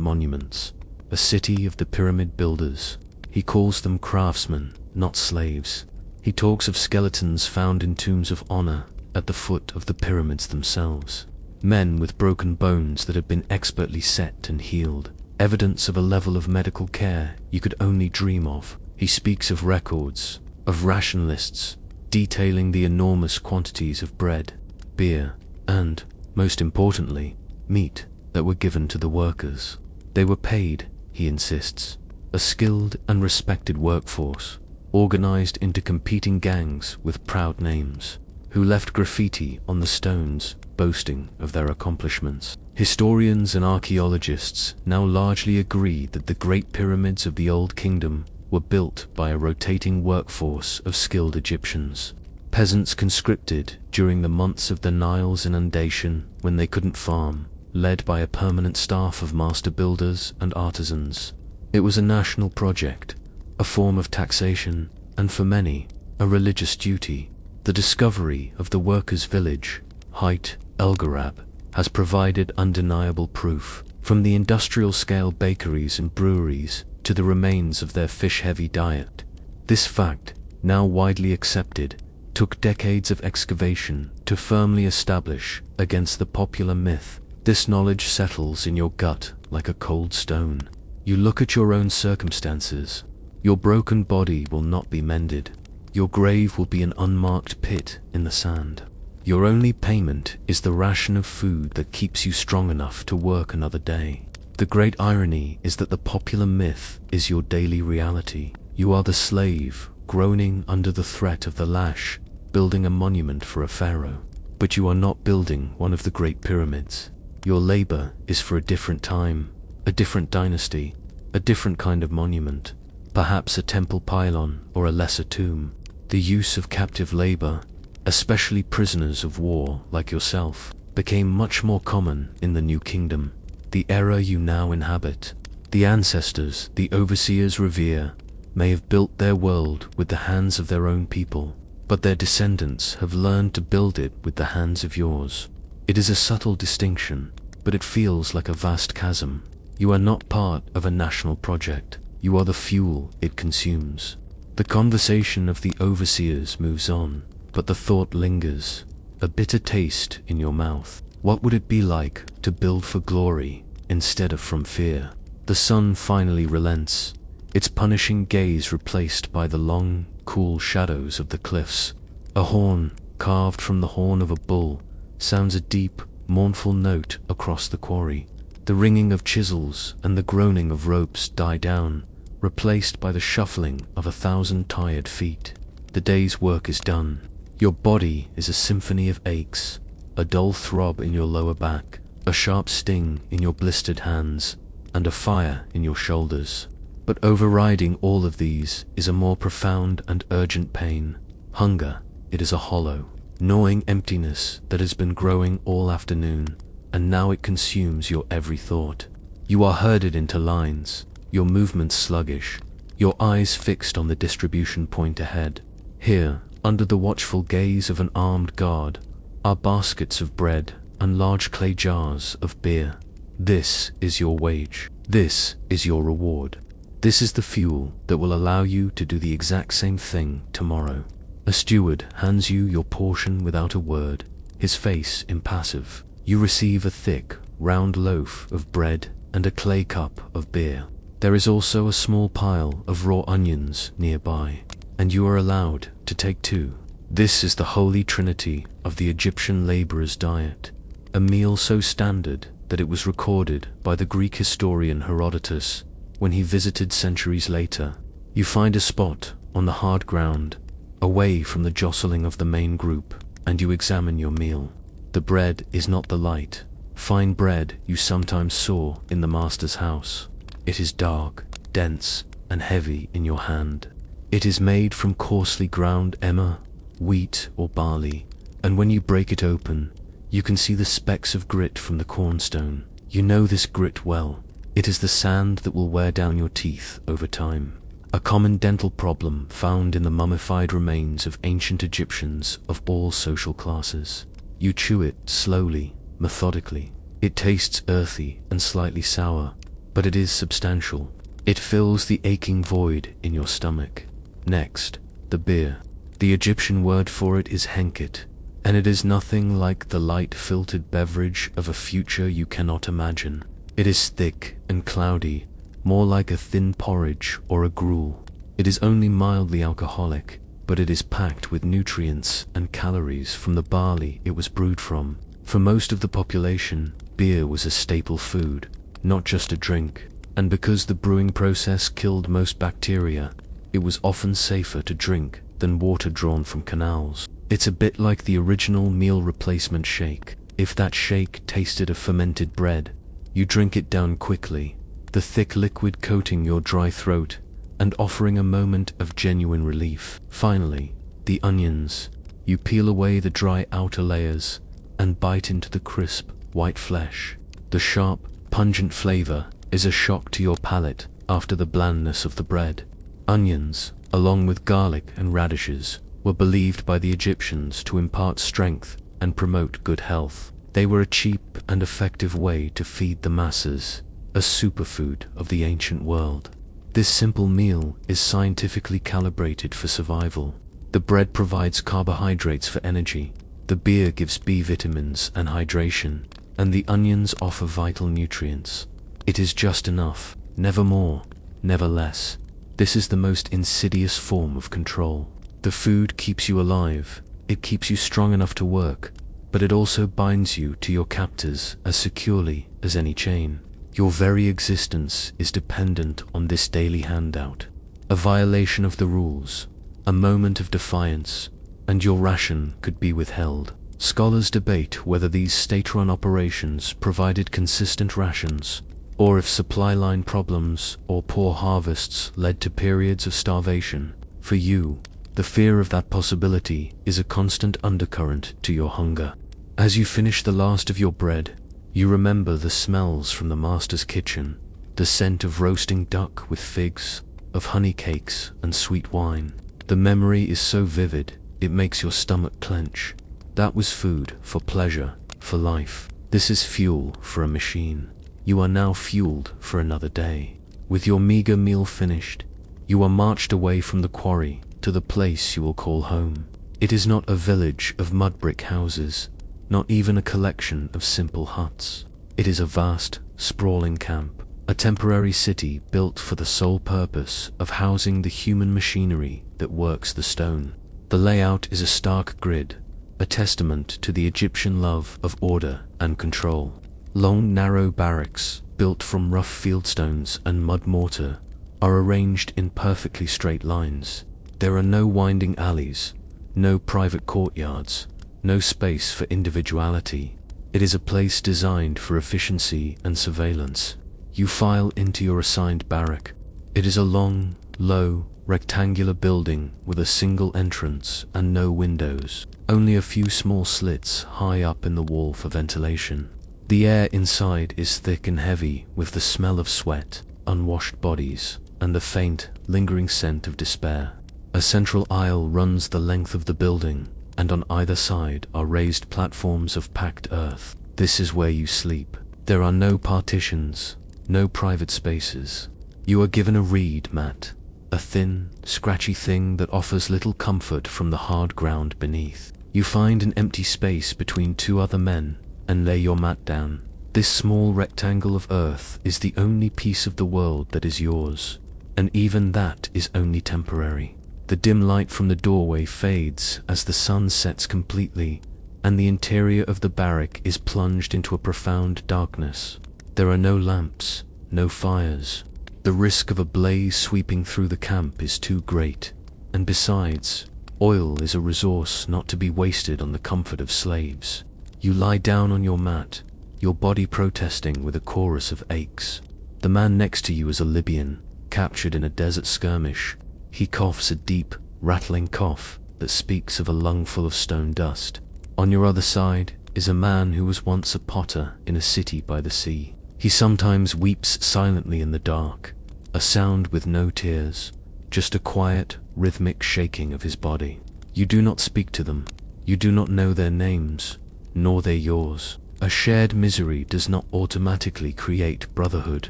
monuments, a city of the pyramid builders. He calls them craftsmen, not slaves. He talks of skeletons found in tombs of honor at the foot of the pyramids themselves. Men with broken bones that have been expertly set and healed, evidence of a level of medical care you could only dream of. He speaks of records, of ration lists, detailing the enormous quantities of bread, beer, and, most importantly, meat that were given to the workers. They were paid, he insists, a skilled and respected workforce, organized into competing gangs with proud names, who left graffiti on the stones boasting of their accomplishments. Historians and archaeologists now largely agree that the great pyramids of the Old Kingdom were built by a rotating workforce of skilled Egyptians, peasants conscripted during the months of the Nile's inundation when they couldn't farm, led by a permanent staff of master builders and artisans. It was a national project, a form of taxation, and for many, a religious duty. The discovery of the workers' village, Height El Garab, has provided undeniable proof, from the industrial-scale bakeries and breweries to the remains of their fish-heavy diet. This fact, now widely accepted, took decades of excavation to firmly establish against the popular myth. This knowledge settles in your gut like a cold stone. You look at your own circumstances. Your broken body will not be mended. Your grave will be an unmarked pit in the sand. Your only payment is the ration of food that keeps you strong enough to work another day. The great irony is that the popular myth is your daily reality. You are the slave, groaning under the threat of the lash, building a monument for a pharaoh. But you are not building one of the great pyramids. Your labor is for a different time, a different dynasty, a different kind of monument, perhaps a temple pylon or a lesser tomb. The use of captive labor, especially prisoners of war like yourself, became much more common in the New Kingdom, the era you now inhabit. The ancestors the overseers revere may have built their world with the hands of their own people, but their descendants have learned to build it with the hands of yours. It is a subtle distinction, but it feels like a vast chasm. You are not part of a national project. You are the fuel it consumes. The conversation of the overseers moves on, but the thought lingers, a bitter taste in your mouth. What would it be like to build for glory instead of from fear? The sun finally relents, its punishing gaze replaced by the long, cool shadows of the cliffs. A horn, carved from the horn of a bull, sounds a deep, mournful note across the quarry. The ringing of chisels and the groaning of ropes die down, replaced by the shuffling of 1,000 tired feet. The day's work is done. Your body is a symphony of aches, a dull throb in your lower back, a sharp sting in your blistered hands, and a fire in your shoulders. But overriding all of these is a more profound and urgent pain. Hunger. It is a hollow, gnawing emptiness that has been growing all afternoon, and now it consumes your every thought. You are herded into lines, your movements sluggish, your eyes fixed on the distribution point ahead. Here, under the watchful gaze of an armed guard, are baskets of bread and large clay jars of beer. This is your wage. This is your reward. This is the fuel that will allow you to do the exact same thing tomorrow. A steward hands you your portion without a word, his face impassive. You receive a thick, round loaf of bread and a clay cup of beer. There is also a small pile of raw onions nearby, and you are allowed to take 2. This is the holy trinity of the Egyptian laborer's diet, a meal so standard that it was recorded by the Greek historian Herodotus when he visited centuries later. You find a spot on the hard ground, away from the jostling of the main group, and you examine your meal. The bread is not the light, fine bread you sometimes saw in the master's house. It is dark, dense, and heavy in your hand. It is made from coarsely ground emmer, wheat, or barley, and when you break it open, you can see the specks of grit from the cornstone. You know this grit well. It is the sand that will wear down your teeth over time. A common dental problem found in the mummified remains of ancient Egyptians of all social classes. You chew it slowly, methodically. It tastes earthy and slightly sour, but it is substantial. It fills the aching void in your stomach. Next, the beer. The Egyptian word for it is henket, and it is nothing like the light filtered beverage of a future you cannot imagine. It is thick and cloudy, more like a thin porridge or a gruel. It is only mildly alcoholic, but it is packed with nutrients and calories from the barley it was brewed from. For most of the population, beer was a staple food, not just a drink, and because the brewing process killed most bacteria, it was often safer to drink than water drawn from canals. It's a bit like the original meal replacement shake. If that shake tasted of fermented bread, you drink it down quickly, the thick liquid coating your dry throat and offering a moment of genuine relief. Finally, the onions. You peel away the dry outer layers and bite into the crisp, white flesh. The sharp, pungent flavor is a shock to your palate after the blandness of the bread. Onions, along with garlic and radishes, were believed by the Egyptians to impart strength and promote good health. They were a cheap and effective way to feed the masses, a superfood of the ancient world. This simple meal is scientifically calibrated for survival. The bread provides carbohydrates for energy, the beer gives B vitamins and hydration, and the onions offer vital nutrients. It is just enough, never more, never less. This is the most insidious form of control. The food keeps you alive, it keeps you strong enough to work, but it also binds you to your captors as securely as any chain. Your very existence is dependent on this daily handout. A violation of the rules, a moment of defiance, and your ration could be withheld. Scholars debate whether these state-run operations provided consistent rations, or if supply line problems or poor harvests led to periods of starvation. For you, the fear of that possibility is a constant undercurrent to your hunger. As you finish the last of your bread, you remember the smells from the master's kitchen, the scent of roasting duck with figs, of honey cakes and sweet wine. The memory is so vivid, it makes your stomach clench. That was food for pleasure, for life. This is fuel for a machine. You are now fueled for another day. With your meager meal finished, you are marched away from the quarry to the place you will call home. It is not a village of mud brick houses, not even a collection of simple huts. It is a vast, sprawling camp, a temporary city built for the sole purpose of housing the human machinery that works the stone. The layout is a stark grid, a testament to the Egyptian love of order and control. Long, narrow barracks, built from rough fieldstones and mud mortar, are arranged in perfectly straight lines. There are no winding alleys, no private courtyards, no space for individuality. It is a place designed for efficiency and surveillance. You file into your assigned barrack. It is a long, low, rectangular building with a single entrance and no windows, only a few small slits high up in the wall for ventilation. The air inside is thick and heavy with the smell of sweat, unwashed bodies, and the faint, lingering scent of despair. A central aisle runs the length of the building, and on either side are raised platforms of packed earth. This is where you sleep. There are no partitions, no private spaces. You are given a reed mat, a thin, scratchy thing that offers little comfort from the hard ground beneath. You find an empty space between two other men and lay your mat down. This small rectangle of earth is the only piece of the world that is yours, and even that is only temporary. The dim light from the doorway fades as the sun sets completely, and the interior of the barrack is plunged into a profound darkness. There are no lamps, no fires. The risk of a blaze sweeping through the camp is too great, and besides, oil is a resource not to be wasted on the comfort of slaves. You lie down on your mat, your body protesting with a chorus of aches. The man next to you is a Libyan, captured in a desert skirmish. He coughs a deep, rattling cough that speaks of a lung full of stone dust. On your other side is a man who was once a potter in a city by the sea. He sometimes weeps silently in the dark, a sound with no tears, just a quiet, rhythmic shaking of his body. You do not speak to them. You do not know their names, nor they yours. A shared misery does not automatically create brotherhood.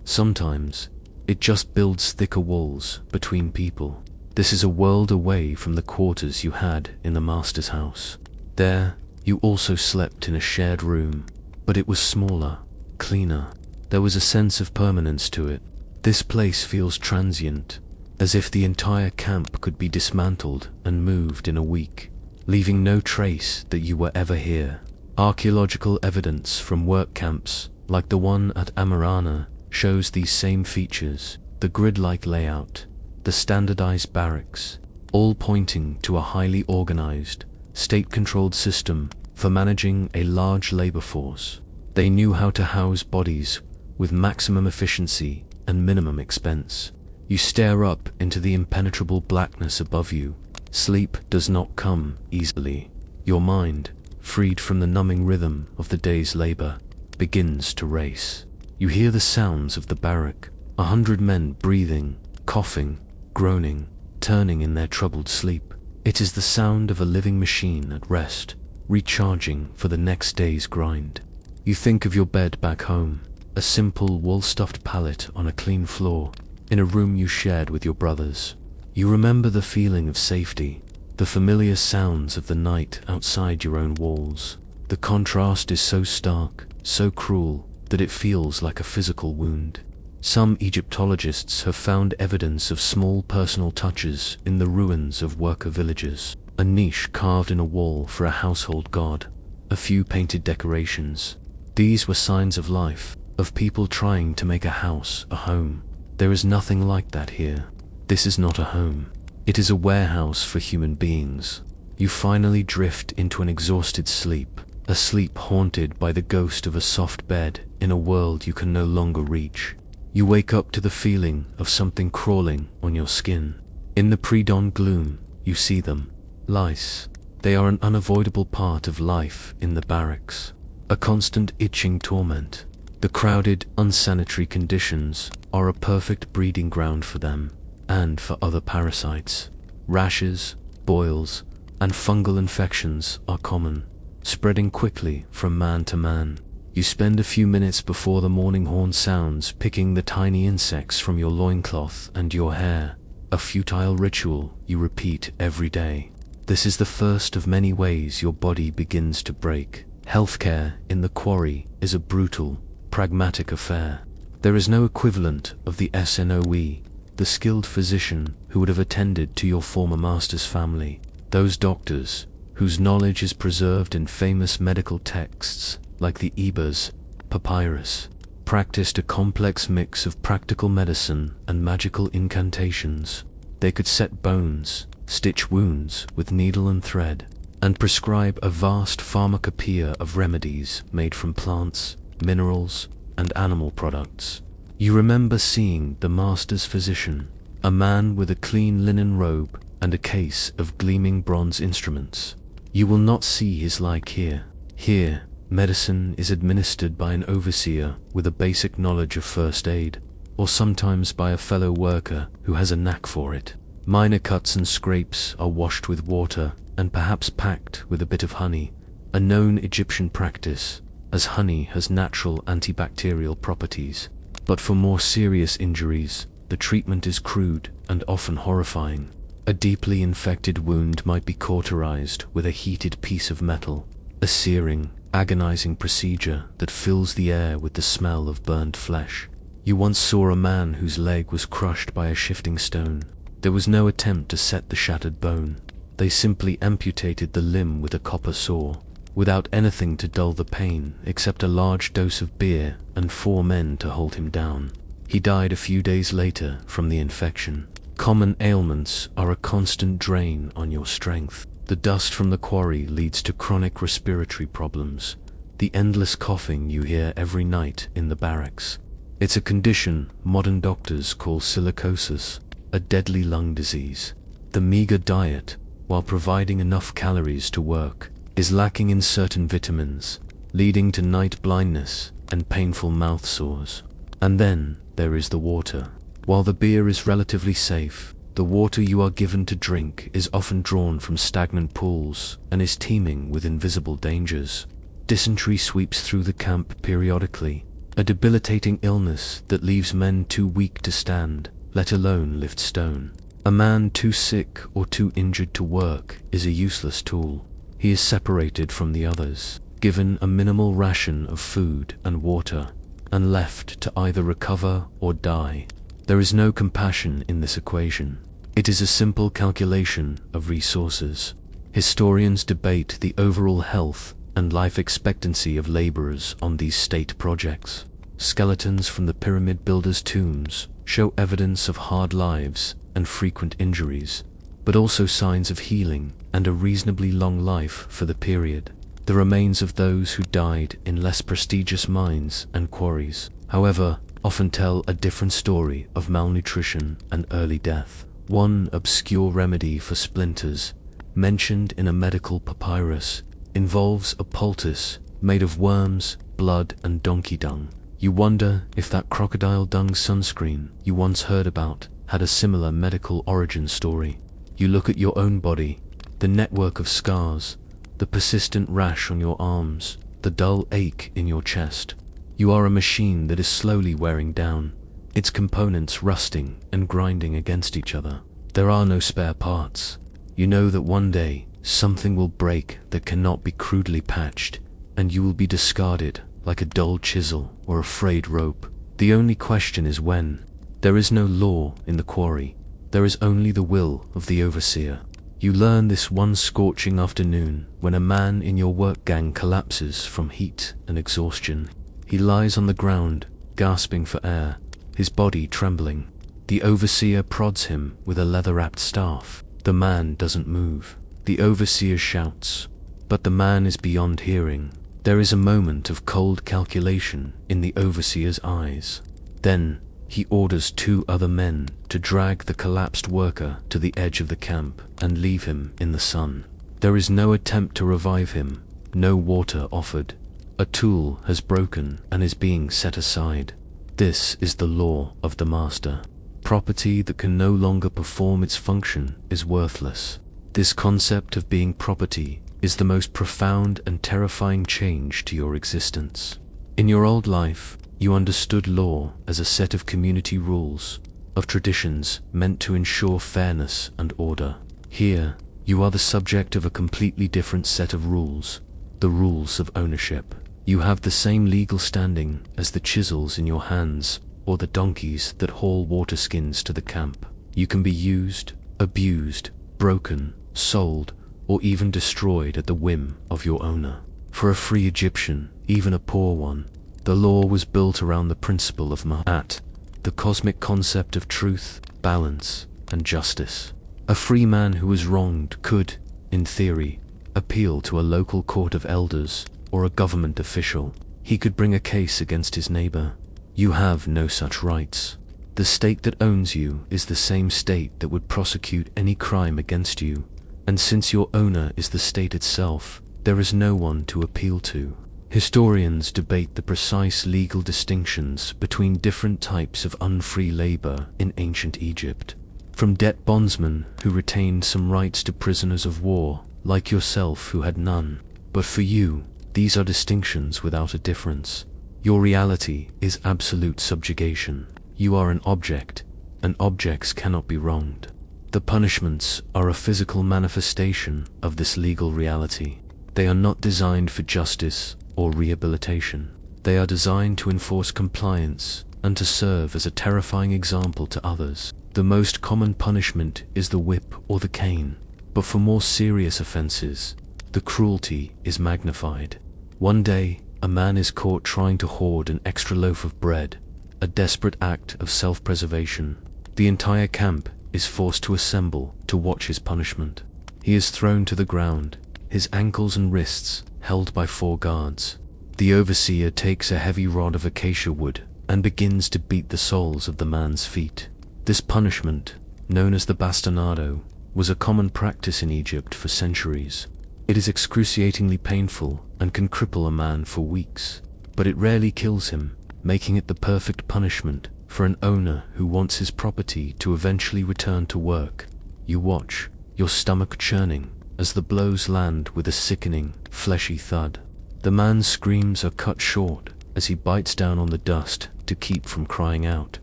Sometimes, it just builds thicker walls between people. This is a world away from the quarters you had in the master's house. There, you also slept in a shared room, but it was smaller, cleaner. There was a sense of permanence to it. This place feels transient, as if the entire camp could be dismantled and moved in a week, leaving no trace that you were ever here. Archaeological evidence from work camps, like the one at Amarana, shows these same features: the grid-like layout, the standardized barracks, all pointing to a highly organized, state-controlled system for managing a large labor force. They knew how to house bodies with maximum efficiency and minimum expense. You stare up into the impenetrable blackness above you. Sleep does not come easily. Your mind, freed from the numbing rhythm of the day's labor, begins to race. You hear the sounds of the barrack, 100 men breathing, coughing, groaning, turning in their troubled sleep. It is the sound of a living machine at rest, recharging for the next day's grind. You think of your bed back home, a simple wool-stuffed pallet on a clean floor, in a room you shared with your brothers. You remember the feeling of safety, the familiar sounds of the night outside your own walls. The contrast is so stark, so cruel, that it feels like a physical wound. Some Egyptologists have found evidence of small personal touches in the ruins of worker villages. A niche carved in a wall for a household god, a few painted decorations. These were signs of life, of people trying to make a house a home. There is nothing like that here. This is not a home. It is a warehouse for human beings. You finally drift into an exhausted sleep, a sleep haunted by the ghost of a soft bed in a world you can no longer reach. You wake up to the feeling of something crawling on your skin. In the pre-dawn gloom, you see them. Lice. They are an unavoidable part of life in the barracks. A constant itching torment. The crowded, unsanitary conditions are a perfect breeding ground for them, and for other parasites. Rashes, boils, and fungal infections are common, spreading quickly from man to man. You spend a few minutes before the morning horn sounds picking the tiny insects from your loincloth and your hair, a futile ritual you repeat every day. This is the first of many ways your body begins to break. Healthcare in the quarry is a brutal, pragmatic affair. There is no equivalent of the SNOE, the skilled physician who would have attended to your former master's family. Those doctors, whose knowledge is preserved in famous medical texts like the Ebers Papyrus, practiced a complex mix of practical medicine and magical incantations. They could set bones, stitch wounds with needle and thread, and prescribe a vast pharmacopoeia of remedies made from plants, minerals, and animal products. You remember seeing the master's physician, a man with a clean linen robe and a case of gleaming bronze instruments. You will not see his like here. Here, medicine is administered by an overseer with a basic knowledge of first aid, or sometimes by a fellow worker who has a knack for it. Minor cuts and scrapes are washed with water and perhaps packed with a bit of honey, a known Egyptian practice, as honey has natural antibacterial properties. But for more serious injuries, the treatment is crude and often horrifying. A deeply infected wound might be cauterized with a heated piece of metal, a searing, agonizing procedure that fills the air with the smell of burned flesh. You once saw a man whose leg was crushed by a shifting stone. There was no attempt to set the shattered bone. They simply amputated the limb with a copper saw, without anything to dull the pain except a large dose of beer and 4 men to hold him down. He died a few days later from the infection. Common ailments are a constant drain on your strength. The dust from the quarry leads to chronic respiratory problems, the endless coughing you hear every night in the barracks. It's a condition modern doctors call silicosis, a deadly lung disease. The meager diet, while providing enough calories to work, is lacking in certain vitamins, leading to night blindness and painful mouth sores. And then there is the water. While the beer is relatively safe, the water you are given to drink is often drawn from stagnant pools and is teeming with invisible dangers. Dysentery sweeps through the camp periodically, a debilitating illness that leaves men too weak to stand, let alone lift stone. A man too sick or too injured to work is a useless tool. He is separated from the others, given a minimal ration of food and water, and left to either recover or die. There is no compassion in this equation. It is a simple calculation of resources. Historians debate the overall health and life expectancy of laborers on these state projects. Skeletons from the pyramid builders' tombs show evidence of hard lives and frequent injuries, but also signs of healing and a reasonably long life for the period. The remains of those who died in less prestigious mines and quarries, however, often tell a different story of malnutrition and early death. One obscure remedy for splinters, mentioned in a medical papyrus, involves a poultice made of worms, blood, and donkey dung. You wonder if that crocodile dung sunscreen you once heard about had a similar medical origin story. You look at your own body, the network of scars, the persistent rash on your arms, the dull ache in your chest. You are a machine that is slowly wearing down, its components rusting and grinding against each other. There are no spare parts. You know that one day something will break that cannot be crudely patched, and you will be discarded like a dull chisel or a frayed rope. The only question is when. There is no law in the quarry. There is only the will of the overseer. You learn this one scorching afternoon when a man in your work gang collapses from heat and exhaustion. He lies on the ground, gasping for air, his body trembling. The overseer prods him with a leather-wrapped staff. The man doesn't move. The overseer shouts, but the man is beyond hearing. There is a moment of cold calculation in the overseer's eyes. Then he orders 2 other men to drag the collapsed worker to the edge of the camp and leave him in the sun. There is no attempt to revive him, no water offered. A tool has broken and is being set aside. This is the law of the master. Property that can no longer perform its function is worthless. This concept of being property is the most profound and terrifying change to your existence. In your old life, you understood law as a set of community rules, of traditions meant to ensure fairness and order. Here, you are the subject of a completely different set of rules, the rules of ownership. You have the same legal standing as the chisels in your hands or the donkeys that haul water skins to the camp. You can be used, abused, broken, sold, or even destroyed at the whim of your owner. For a free Egyptian, even a poor one, the law was built around the principle of Ma'at, the cosmic concept of truth, balance, and justice. A free man who was wronged could, in theory, appeal to a local court of elders or a government official. He could bring a case against his neighbor. You have no such rights. The state that owns you is the same state that would prosecute any crime against you, and since your owner is the state itself, there is no one to appeal to. Historians debate the precise legal distinctions between different types of unfree labor in ancient Egypt. From debt bondsmen who retained some rights to prisoners of war, like yourself who had none. But for you, these are distinctions without a difference. Your reality is absolute subjugation. You are an object, and objects cannot be wronged. The punishments are a physical manifestation of this legal reality. They are not designed for justice or rehabilitation. They are designed to enforce compliance and to serve as a terrifying example to others. The most common punishment is the whip or the cane, but for more serious offenses, the cruelty is magnified. One day, a man is caught trying to hoard an extra loaf of bread, a desperate act of self-preservation. The entire camp is forced to assemble to watch his punishment. He is thrown to the ground, his ankles and wrists held by 4 guards. The overseer takes a heavy rod of acacia wood and begins to beat the soles of the man's feet. This punishment, known as the bastinado, was a common practice in Egypt for centuries. It is excruciatingly painful and can cripple a man for weeks, but it rarely kills him, making it the perfect punishment for an owner who wants his property to eventually return to work. You watch, your stomach churning, as the blows land with a sickening, fleshy thud. The man's screams are cut short as he bites down on the dust to keep from crying out.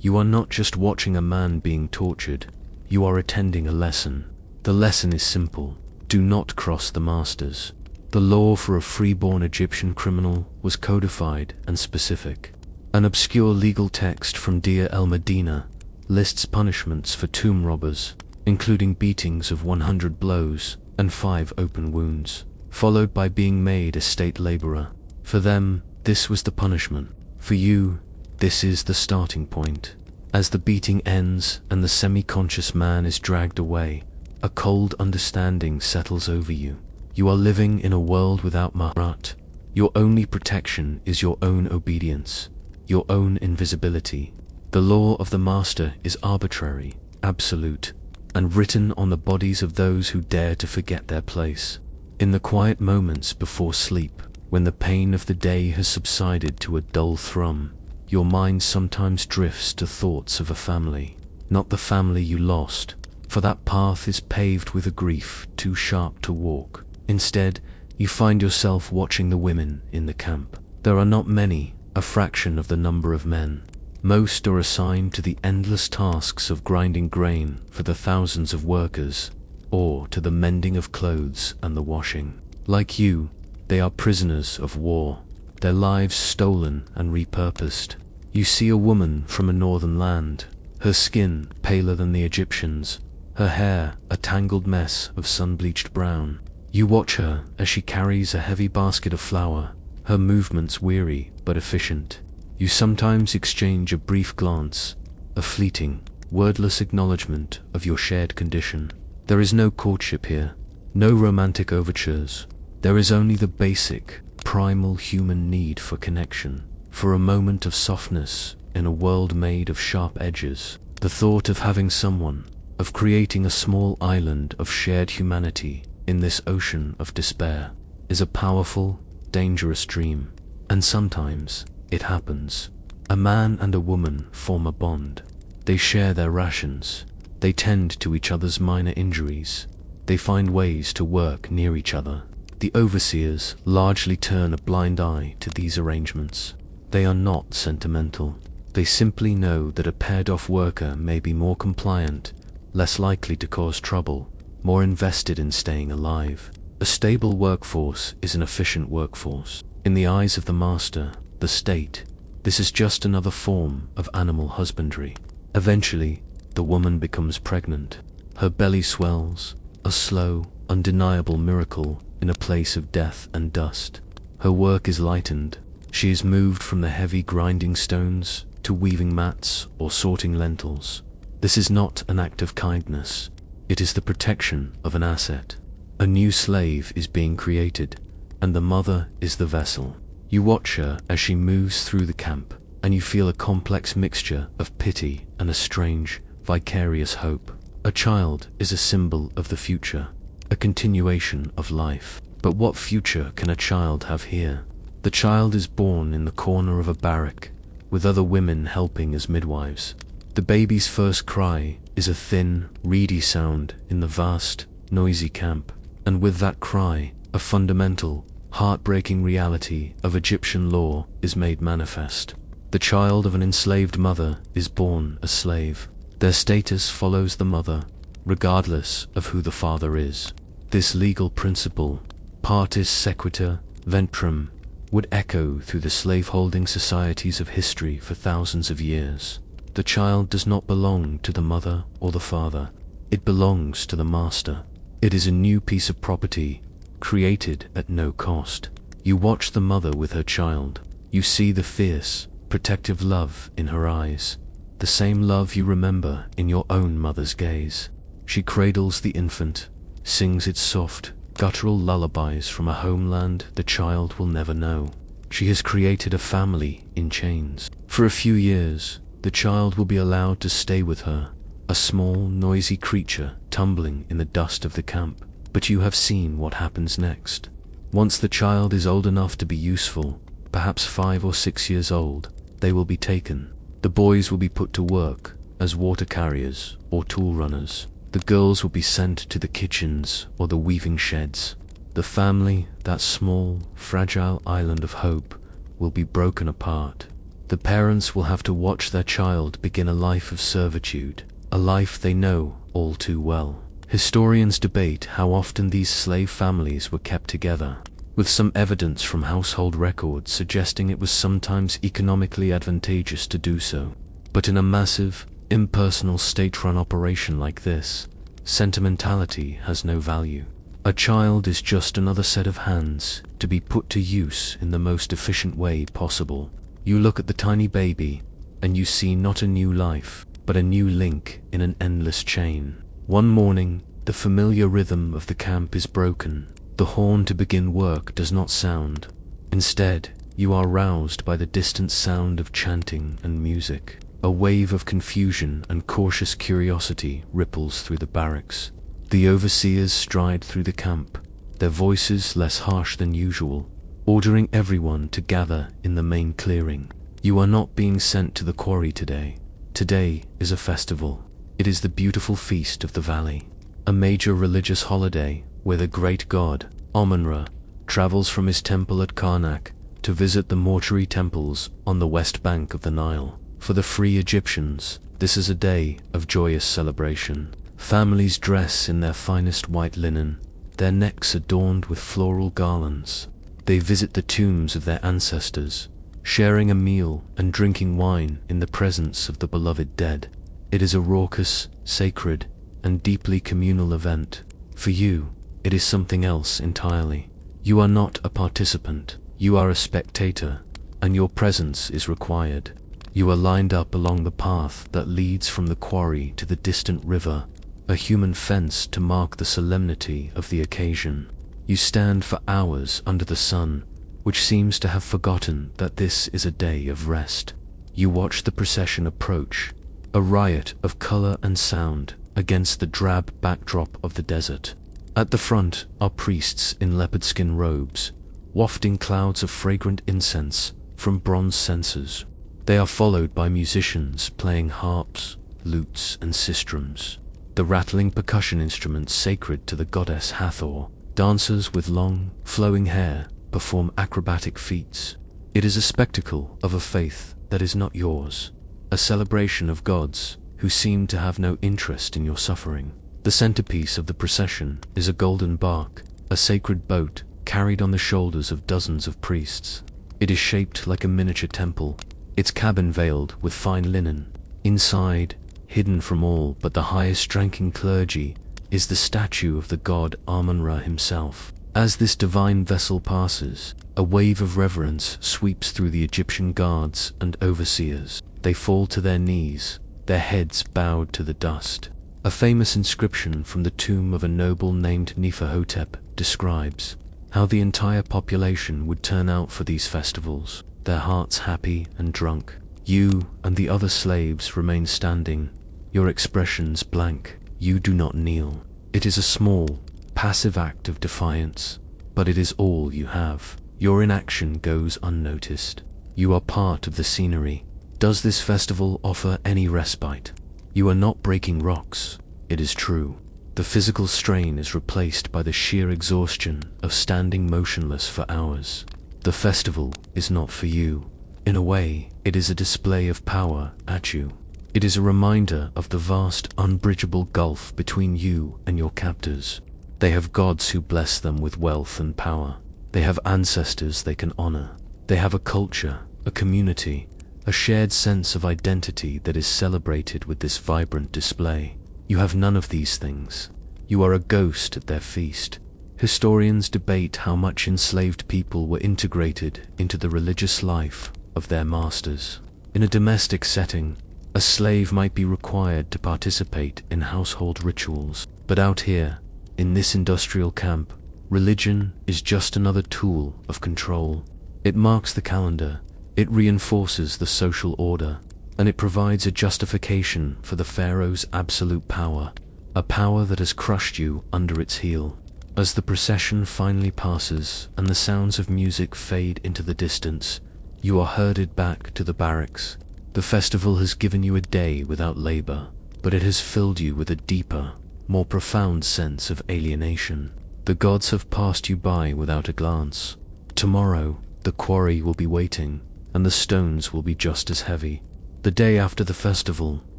You are not just watching a man being tortured, you are attending a lesson. The lesson is simple: do not cross the masters. The law for a freeborn Egyptian criminal was codified and specific. An obscure legal text from Deir el-Medina lists punishments for tomb robbers, including beatings of 100 blows and 5 open wounds, followed by being made a state laborer. For them, this was the punishment. For you, this is the starting point. As the beating ends and the semi-conscious man is dragged away, a cold understanding settles over you. You are living in a world without Ma'at. Your only protection is your own obedience, your own invisibility. The law of the master is arbitrary, absolute, and written on the bodies of those who dare to forget their place. In the quiet moments before sleep, when the pain of the day has subsided to a dull thrum, your mind sometimes drifts to thoughts of a family. Not the family you lost, for that path is paved with a grief too sharp to walk. Instead, you find yourself watching the women in the camp. There are not many, a fraction of the number of men. Most are assigned to the endless tasks of grinding grain for the thousands of workers, or to the mending of clothes and the washing. Like you, they are prisoners of war, their lives stolen and repurposed. You see a woman from a northern land, her skin paler than the Egyptians, her hair a tangled mess of sun-bleached brown. You watch her as she carries a heavy basket of flour, her movements weary but efficient. You sometimes exchange a brief glance, a fleeting, wordless acknowledgement of your shared condition. There is no courtship here, no romantic overtures. There is only the basic, primal human need for connection, for a moment of softness in a world made of sharp edges. The thought of having someone, of creating a small island of shared humanity in this ocean of despair, is a powerful, dangerous dream. And sometimes it happens. A man and a woman form a bond. They share their rations. They tend to each other's minor injuries. They find ways to work near each other. The overseers largely turn a blind eye to these arrangements. They are not sentimental. They simply know that a paired-off worker may be more compliant, less likely to cause trouble, more invested in staying alive. A stable workforce is an efficient workforce. In the eyes of the master, the state, this is just another form of animal husbandry. Eventually, the woman becomes pregnant. Her belly swells, a slow, undeniable miracle in a place of death and dust. Her work is lightened. She is moved from the heavy grinding stones to weaving mats or sorting lentils. This is not an act of kindness. It is the protection of an asset. A new slave is being created, and the mother is the vessel. You watch her as she moves through the camp, and you feel a complex mixture of pity and a strange, vicarious hope. A child is a symbol of the future, a continuation of life. But what future can a child have here? The child is born in the corner of a barrack, with other women helping as midwives. The baby's first cry is a thin, reedy sound in the vast, noisy camp, and with that cry, a fundamental, heartbreaking reality of Egyptian law is made manifest. The child of an enslaved mother is born a slave. Their status follows the mother, regardless of who the father is. This legal principle, partis sequitur ventrum, would echo through the slaveholding societies of history for thousands of years. The child does not belong to the mother or the father. It belongs to the master. It is a new piece of property, created at no cost. You watch the mother with her child. You see the fierce, protective love in her eyes, the same love you remember in your own mother's gaze. She cradles the infant, sings its soft, guttural lullabies from a homeland the child will never know. She has created a family in chains. For a few years, the child will be allowed to stay with her, a small, noisy creature tumbling in the dust of the camp. But you have seen what happens next. Once the child is old enough to be useful, perhaps 5 or 6 years old, they will be taken. The boys will be put to work as water carriers or tool runners. The girls will be sent to the kitchens or the weaving sheds. The family, that small, fragile island of hope, will be broken apart. The parents will have to watch their child begin a life of servitude, a life they know all too well. Historians debate how often these slave families were kept together, with some evidence from household records suggesting it was sometimes economically advantageous to do so. But in a massive, impersonal state-run operation like this, sentimentality has no value. A child is just another set of hands to be put to use in the most efficient way possible. You look at the tiny baby, and you see not a new life, but a new link in an endless chain. One morning, the familiar rhythm of the camp is broken. The horn to begin work does not sound. Instead, you are roused by the distant sound of chanting and music. A wave of confusion and cautious curiosity ripples through the barracks. The overseers stride through the camp, their voices less harsh than usual, ordering everyone to gather in the main clearing. You are not being sent to the quarry today. Today is a festival. It is the beautiful feast of the valley, a major religious holiday where the great god, Amun-Ra, travels from his temple at Karnak to visit the mortuary temples on the west bank of the Nile. For the free Egyptians, this is a day of joyous celebration. Families dress in their finest white linen, their necks adorned with floral garlands. They visit the tombs of their ancestors, sharing a meal and drinking wine in the presence of the beloved dead. It is a raucous, sacred, and deeply communal event. For you, it is something else entirely. You are not a participant, you are a spectator, and your presence is required. You are lined up along the path that leads from the quarry to the distant river, a human fence to mark the solemnity of the occasion. You stand for hours under the sun, which seems to have forgotten that this is a day of rest. You watch the procession approach, a riot of color and sound against the drab backdrop of the desert. At the front are priests in leopard skin robes, wafting clouds of fragrant incense from bronze censers. They are followed by musicians playing harps, lutes, and sistrums, the rattling percussion instruments sacred to the goddess Hathor. Dancers with long, flowing hair perform acrobatic feats. It is a spectacle of a faith that is not yours, a celebration of gods who seem to have no interest in your suffering. The centerpiece of the procession is a golden bark, a sacred boat carried on the shoulders of dozens of priests. It is shaped like a miniature temple, its cabin veiled with fine linen. Inside, hidden from all but the highest-ranking clergy, is the statue of the god Amun-Ra himself. As this divine vessel passes, a wave of reverence sweeps through the Egyptian guards and overseers. They fall to their knees, their heads bowed to the dust. A famous inscription from the tomb of a noble named Neferhotep describes how the entire population would turn out for these festivals, their hearts happy and drunk. You and the other slaves remain standing, your expressions blank. You do not kneel. It is a small, passive act of defiance, but it is all you have. Your inaction goes unnoticed. You are part of the scenery. Does this festival offer any respite? You are not breaking rocks, it is true. The physical strain is replaced by the sheer exhaustion of standing motionless for hours. The festival is not for you. In a way, it is a display of power at you. It is a reminder of the vast, unbridgeable gulf between you and your captors. They have gods who bless them with wealth and power. They have ancestors they can honor. They have a culture, a community, a shared sense of identity that is celebrated with this vibrant display. You have none of these things. You are a ghost at their feast. Historians debate how much enslaved people were integrated into the religious life of their masters. In a domestic setting, a slave might be required to participate in household rituals, but out here, in this industrial camp, religion is just another tool of control. It marks the calendar, it reinforces the social order, and it provides a justification for the pharaoh's absolute power, a power that has crushed you under its heel. As the procession finally passes and the sounds of music fade into the distance, you are herded back to the barracks. The festival has given you a day without labor, but it has filled you with a deeper, more profound sense of alienation. The gods have passed you by without a glance. Tomorrow, the quarry will be waiting, and the stones will be just as heavy. The day after the festival,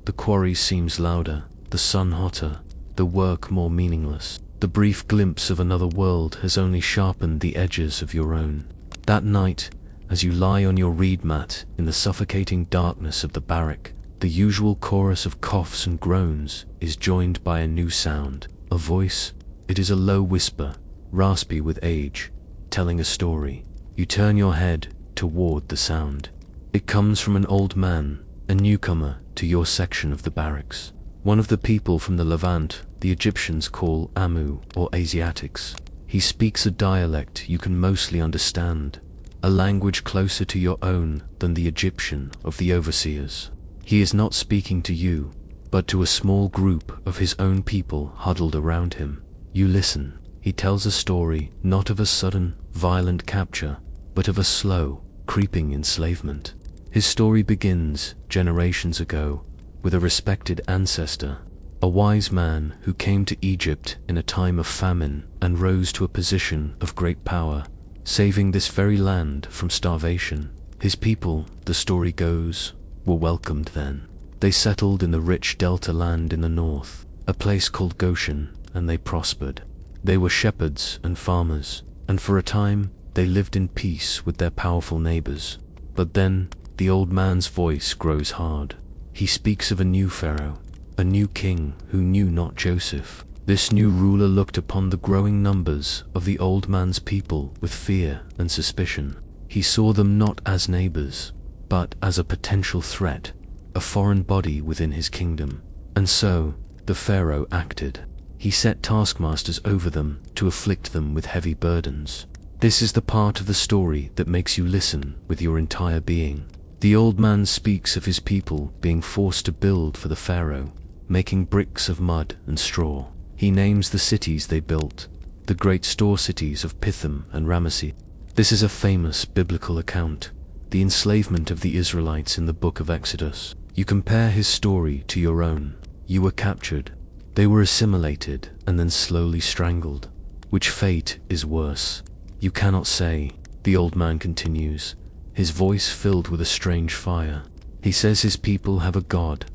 the quarry seems louder, the sun hotter, the work more meaningless. The brief glimpse of another world has only sharpened the edges of your own. That night, as you lie on your reed mat in the suffocating darkness of the barrack, the usual chorus of coughs and groans is joined by a new sound, a voice. It is a low whisper, raspy with age, telling a story. You turn your head toward the sound. It comes from an old man, a newcomer to your section of the barracks. One of the people from the Levant the Egyptians call Amu or Asiatics. He speaks a dialect you can mostly understand, a language closer to your own than the Egyptian of the overseers. He is not speaking to you, but to a small group of his own people huddled around him. You listen. He tells a story not of a sudden, violent capture, but of a slow, creeping enslavement. His story begins generations ago with a respected ancestor, a wise man who came to Egypt in a time of famine and rose to a position of great power, saving this very land from starvation. His people, the story goes, were welcomed then. They settled in the rich delta land in the north, a place called Goshen, and they prospered. They were shepherds and farmers, and for a time they lived in peace with their powerful neighbors. But then the old man's voice grows hard. He speaks of a new pharaoh, a new king who knew not Joseph. This new ruler looked upon the growing numbers of the old man's people with fear and suspicion. He saw them not as neighbors, but as a potential threat, a foreign body within his kingdom. And so, the pharaoh acted. He set taskmasters over them to afflict them with heavy burdens. This is the part of the story that makes you listen with your entire being. The old man speaks of his people being forced to build for the pharaoh, making bricks of mud and straw. He names the cities they built, the great store cities of Pithom and Ramesses. This is a famous biblical account, the enslavement of the Israelites in the book of Exodus. You compare his story to your own. You were captured, they were assimilated, and then slowly strangled. Which fate is worse? You cannot say, the old man continues, his voice filled with a strange fire. He says his people have a God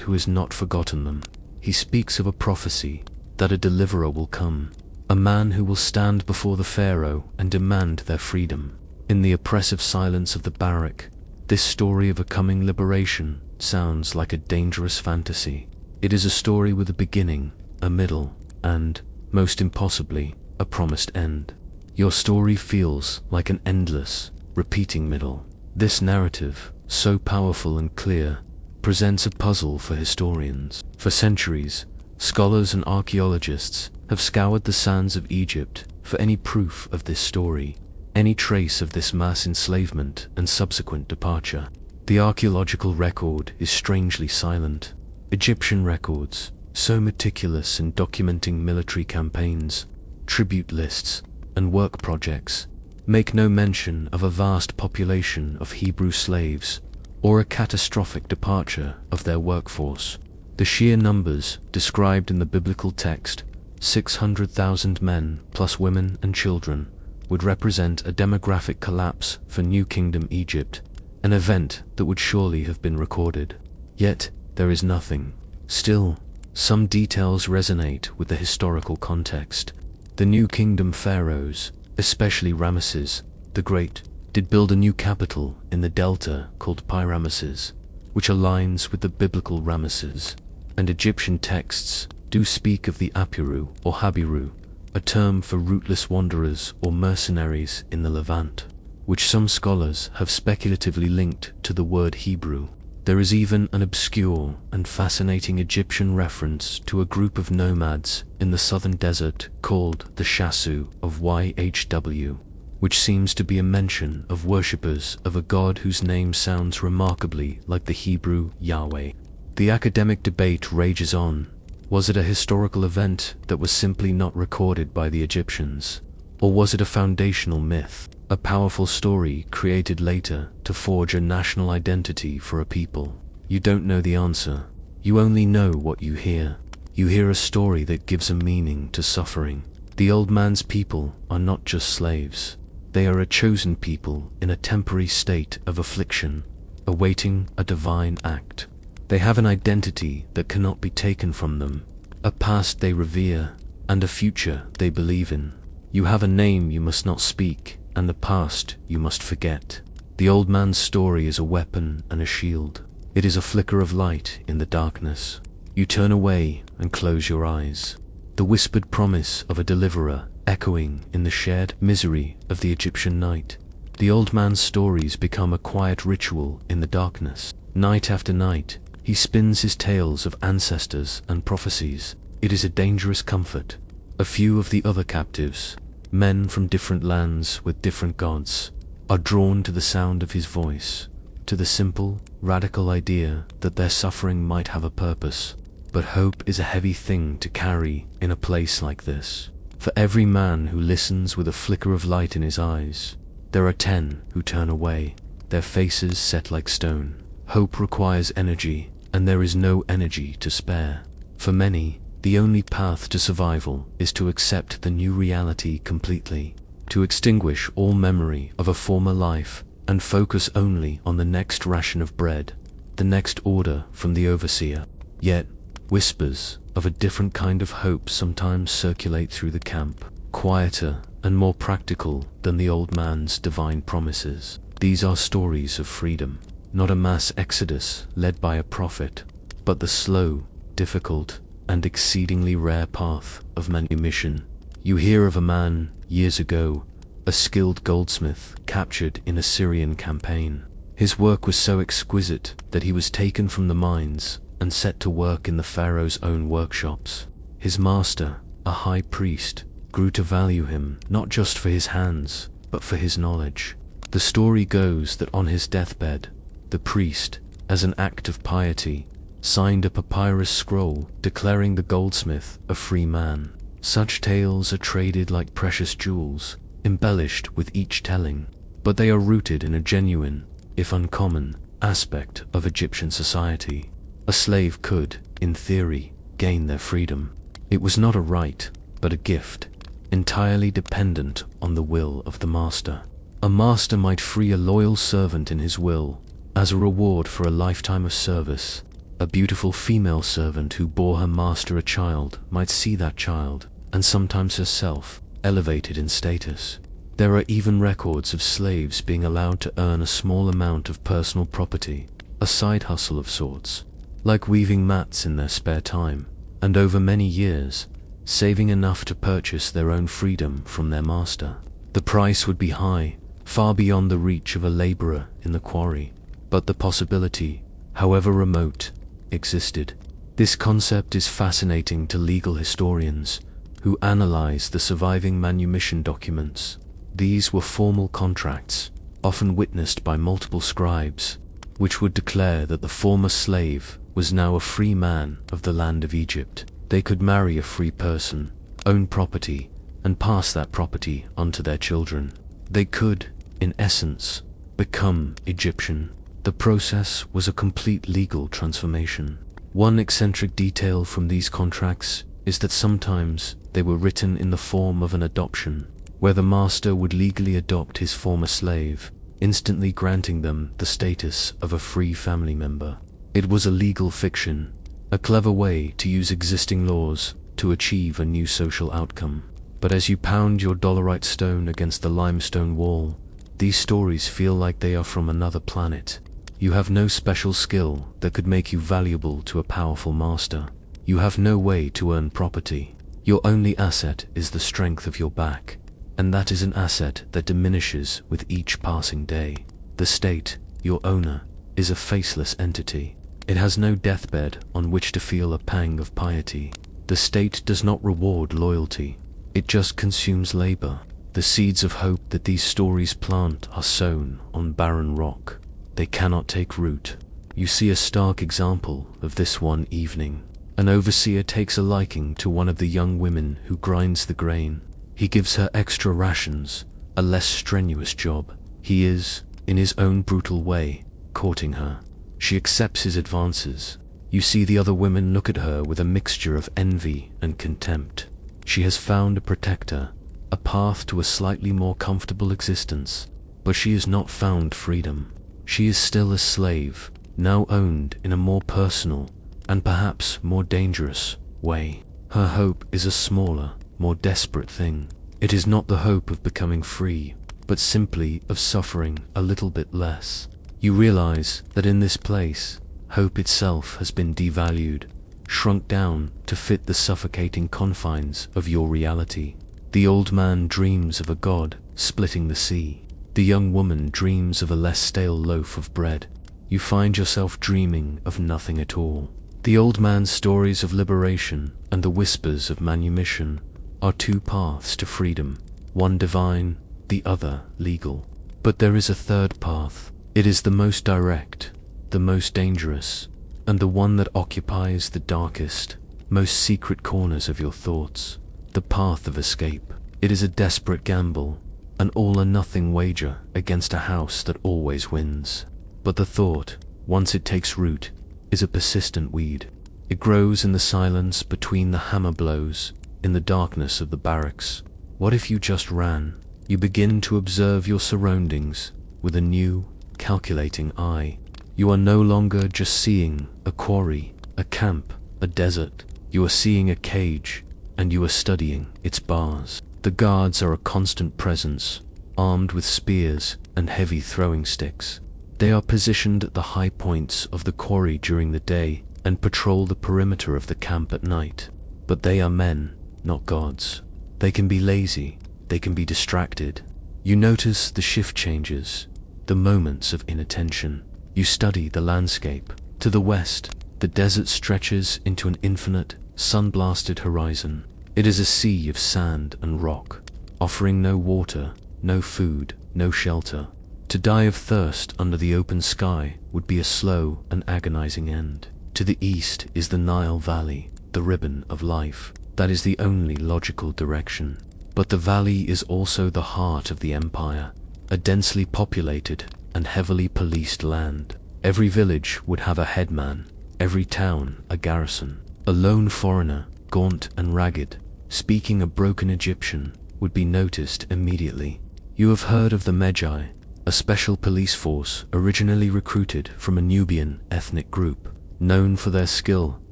who has not forgotten them. He speaks of a prophecy that a deliverer will come, a man who will stand before the pharaoh and demand their freedom. In the oppressive silence of the barrack, this story of a coming liberation sounds like a dangerous fantasy. It is a story with a beginning, a middle, and, most impossibly, a promised end. Your story feels like an endless, repeating middle. This narrative, so powerful and clear, presents a puzzle for historians. For centuries, scholars and archaeologists have scoured the sands of Egypt for any proof of this story, any trace of this mass enslavement and subsequent departure. The archaeological record is strangely silent. Egyptian records, so meticulous in documenting military campaigns, tribute lists, and work projects, make no mention of a vast population of Hebrew slaves or a catastrophic departure of their workforce. The sheer numbers described in the biblical text, 600,000 men plus women and children, would represent a demographic collapse for New Kingdom Egypt, an event that would surely have been recorded. Yet, there is nothing. Still, some details resonate with the historical context. The New Kingdom pharaohs, especially Ramesses the Great, did build a new capital in the delta called Pi-Ramesses, which aligns with the biblical Ramesses, and Egyptian texts do speak of the Apiru or Habiru, a term for rootless wanderers or mercenaries in the Levant, which some scholars have speculatively linked to the word Hebrew. There is even an obscure and fascinating Egyptian reference to a group of nomads in the southern desert called the Shasu of YHW, which seems to be a mention of worshippers of a god whose name sounds remarkably like the Hebrew Yahweh. The academic debate rages on. Was it a historical event that was simply not recorded by the Egyptians? Or was it a foundational myth, a powerful story created later to forge a national identity for a people? You don't know the answer. You only know what you hear. You hear a story that gives a meaning to suffering. The old man's people are not just slaves. They are a chosen people in a temporary state of affliction, awaiting a divine act. They have an identity that cannot be taken from them, a past they revere, and a future they believe in. You have a name you must not speak, and the past you must forget. The old man's story is a weapon and a shield. It is a flicker of light in the darkness. You turn away and close your eyes. The whispered promise of a deliverer echoing in the shared misery of the Egyptian night. The old man's stories become a quiet ritual in the darkness. Night after night, he spins his tales of ancestors and prophecies. It is a dangerous comfort. A few of the other captives, men from different lands with different gods, are drawn to the sound of his voice, to the simple, radical idea that their suffering might have a purpose. But hope is a heavy thing to carry in a place like this. For every man who listens with a flicker of light in his eyes, there are 10 who turn away, their faces set like stone. Hope requires energy, and there is no energy to spare. For many, the only path to survival is to accept the new reality completely, to extinguish all memory of a former life and focus only on the next ration of bread, the next order from the overseer. Yet, whispers of a different kind of hope sometimes circulate through the camp, quieter and more practical than the old man's divine promises. These are stories of freedom, not a mass exodus led by a prophet, but the slow, difficult, and exceedingly rare path of manumission. You hear of a man, years ago, a skilled goldsmith captured in a Syrian campaign. His work was so exquisite that he was taken from the mines and set to work in the pharaoh's own workshops. His master, a high priest, grew to value him not just for his hands, but for his knowledge. The story goes that on his deathbed, the priest, as an act of piety, signed a papyrus scroll declaring the goldsmith a free man. Such tales are traded like precious jewels, embellished with each telling, but they are rooted in a genuine, if uncommon, aspect of Egyptian society. A slave could, in theory, gain their freedom. It was not a right, but a gift, entirely dependent on the will of the master. A master might free a loyal servant in his will, as a reward for a lifetime of service. A beautiful female servant who bore her master a child might see that child, and sometimes herself, elevated in status. There are even records of slaves being allowed to earn a small amount of personal property, a side hustle of sorts, like weaving mats in their spare time, and over many years, saving enough to purchase their own freedom from their master. The price would be high, far beyond the reach of a laborer in the quarry, but the possibility, however remote, existed. This concept is fascinating to legal historians who analyze the surviving manumission documents. These were formal contracts, often witnessed by multiple scribes, which would declare that the former slave was now a free man of the land of Egypt. They could marry a free person, own property, and pass that property on to their children. They could, in essence, become Egyptian. The process was a complete legal transformation. One eccentric detail from these contracts is that sometimes they were written in the form of an adoption, where the master would legally adopt his former slave, instantly granting them the status of a free family member. It was a legal fiction, a clever way to use existing laws to achieve a new social outcome. But as you pound your dolerite stone against the limestone wall, these stories feel like they are from another planet. You have no special skill that could make you valuable to a powerful master. You have no way to earn property. Your only asset is the strength of your back, and that is an asset that diminishes with each passing day. The state, your owner, is a faceless entity. It has no deathbed on which to feel a pang of piety. The state does not reward loyalty. It just consumes labor. The seeds of hope that these stories plant are sown on barren rock. They cannot take root. You see a stark example of this one evening. An overseer takes a liking to one of the young women who grinds the grain. He gives her extra rations, a less strenuous job. He is, in his own brutal way, courting her. She accepts his advances. You see the other women look at her with a mixture of envy and contempt. She has found a protector, a path to a slightly more comfortable existence, but she has not found freedom. She is still a slave, now owned in a more personal, and perhaps more dangerous, way. Her hope is a smaller, more desperate thing. It is not the hope of becoming free, but simply of suffering a little bit less. You realize that in this place, hope itself has been devalued, shrunk down to fit the suffocating confines of your reality. The old man dreams of a god splitting the sea. The young woman dreams of a less stale loaf of bread. You find yourself dreaming of nothing at all. The old man's stories of liberation and the whispers of manumission are two paths to freedom, one divine, the other legal. But there is a third path. It is the most direct, the most dangerous, and the one that occupies the darkest, most secret corners of your thoughts. The path of escape. It is a desperate gamble, an all-or-nothing wager against a house that always wins. But the thought, once it takes root, is a persistent weed. It grows in the silence between the hammer blows, in the darkness of the barracks. What if you just ran? You begin to observe your surroundings with a new, calculating eye. You are no longer just seeing a quarry, a camp, a desert. You are seeing a cage, and you are studying its bars. The guards are a constant presence, armed with spears and heavy throwing sticks. They are positioned at the high points of the quarry during the day and patrol the perimeter of the camp at night. But they are men, not gods. They can be lazy, they can be distracted. You notice the shift changes. the moments of inattention. You study the landscape. To the west, the desert stretches into an infinite, sun-blasted horizon. It is a sea of sand and rock, offering no water, no food, no shelter. To die of thirst under the open sky would be a slow and agonizing end. To the east is the Nile Valley, the ribbon of life. That is the only logical direction. But the valley is also the heart of the empire, a densely populated and heavily policed land. Every village would have a headman, every town a garrison. A lone foreigner, gaunt and ragged, speaking a broken Egyptian, would be noticed immediately. You have heard of the Magi, a special police force originally recruited from a Nubian ethnic group, known for their skill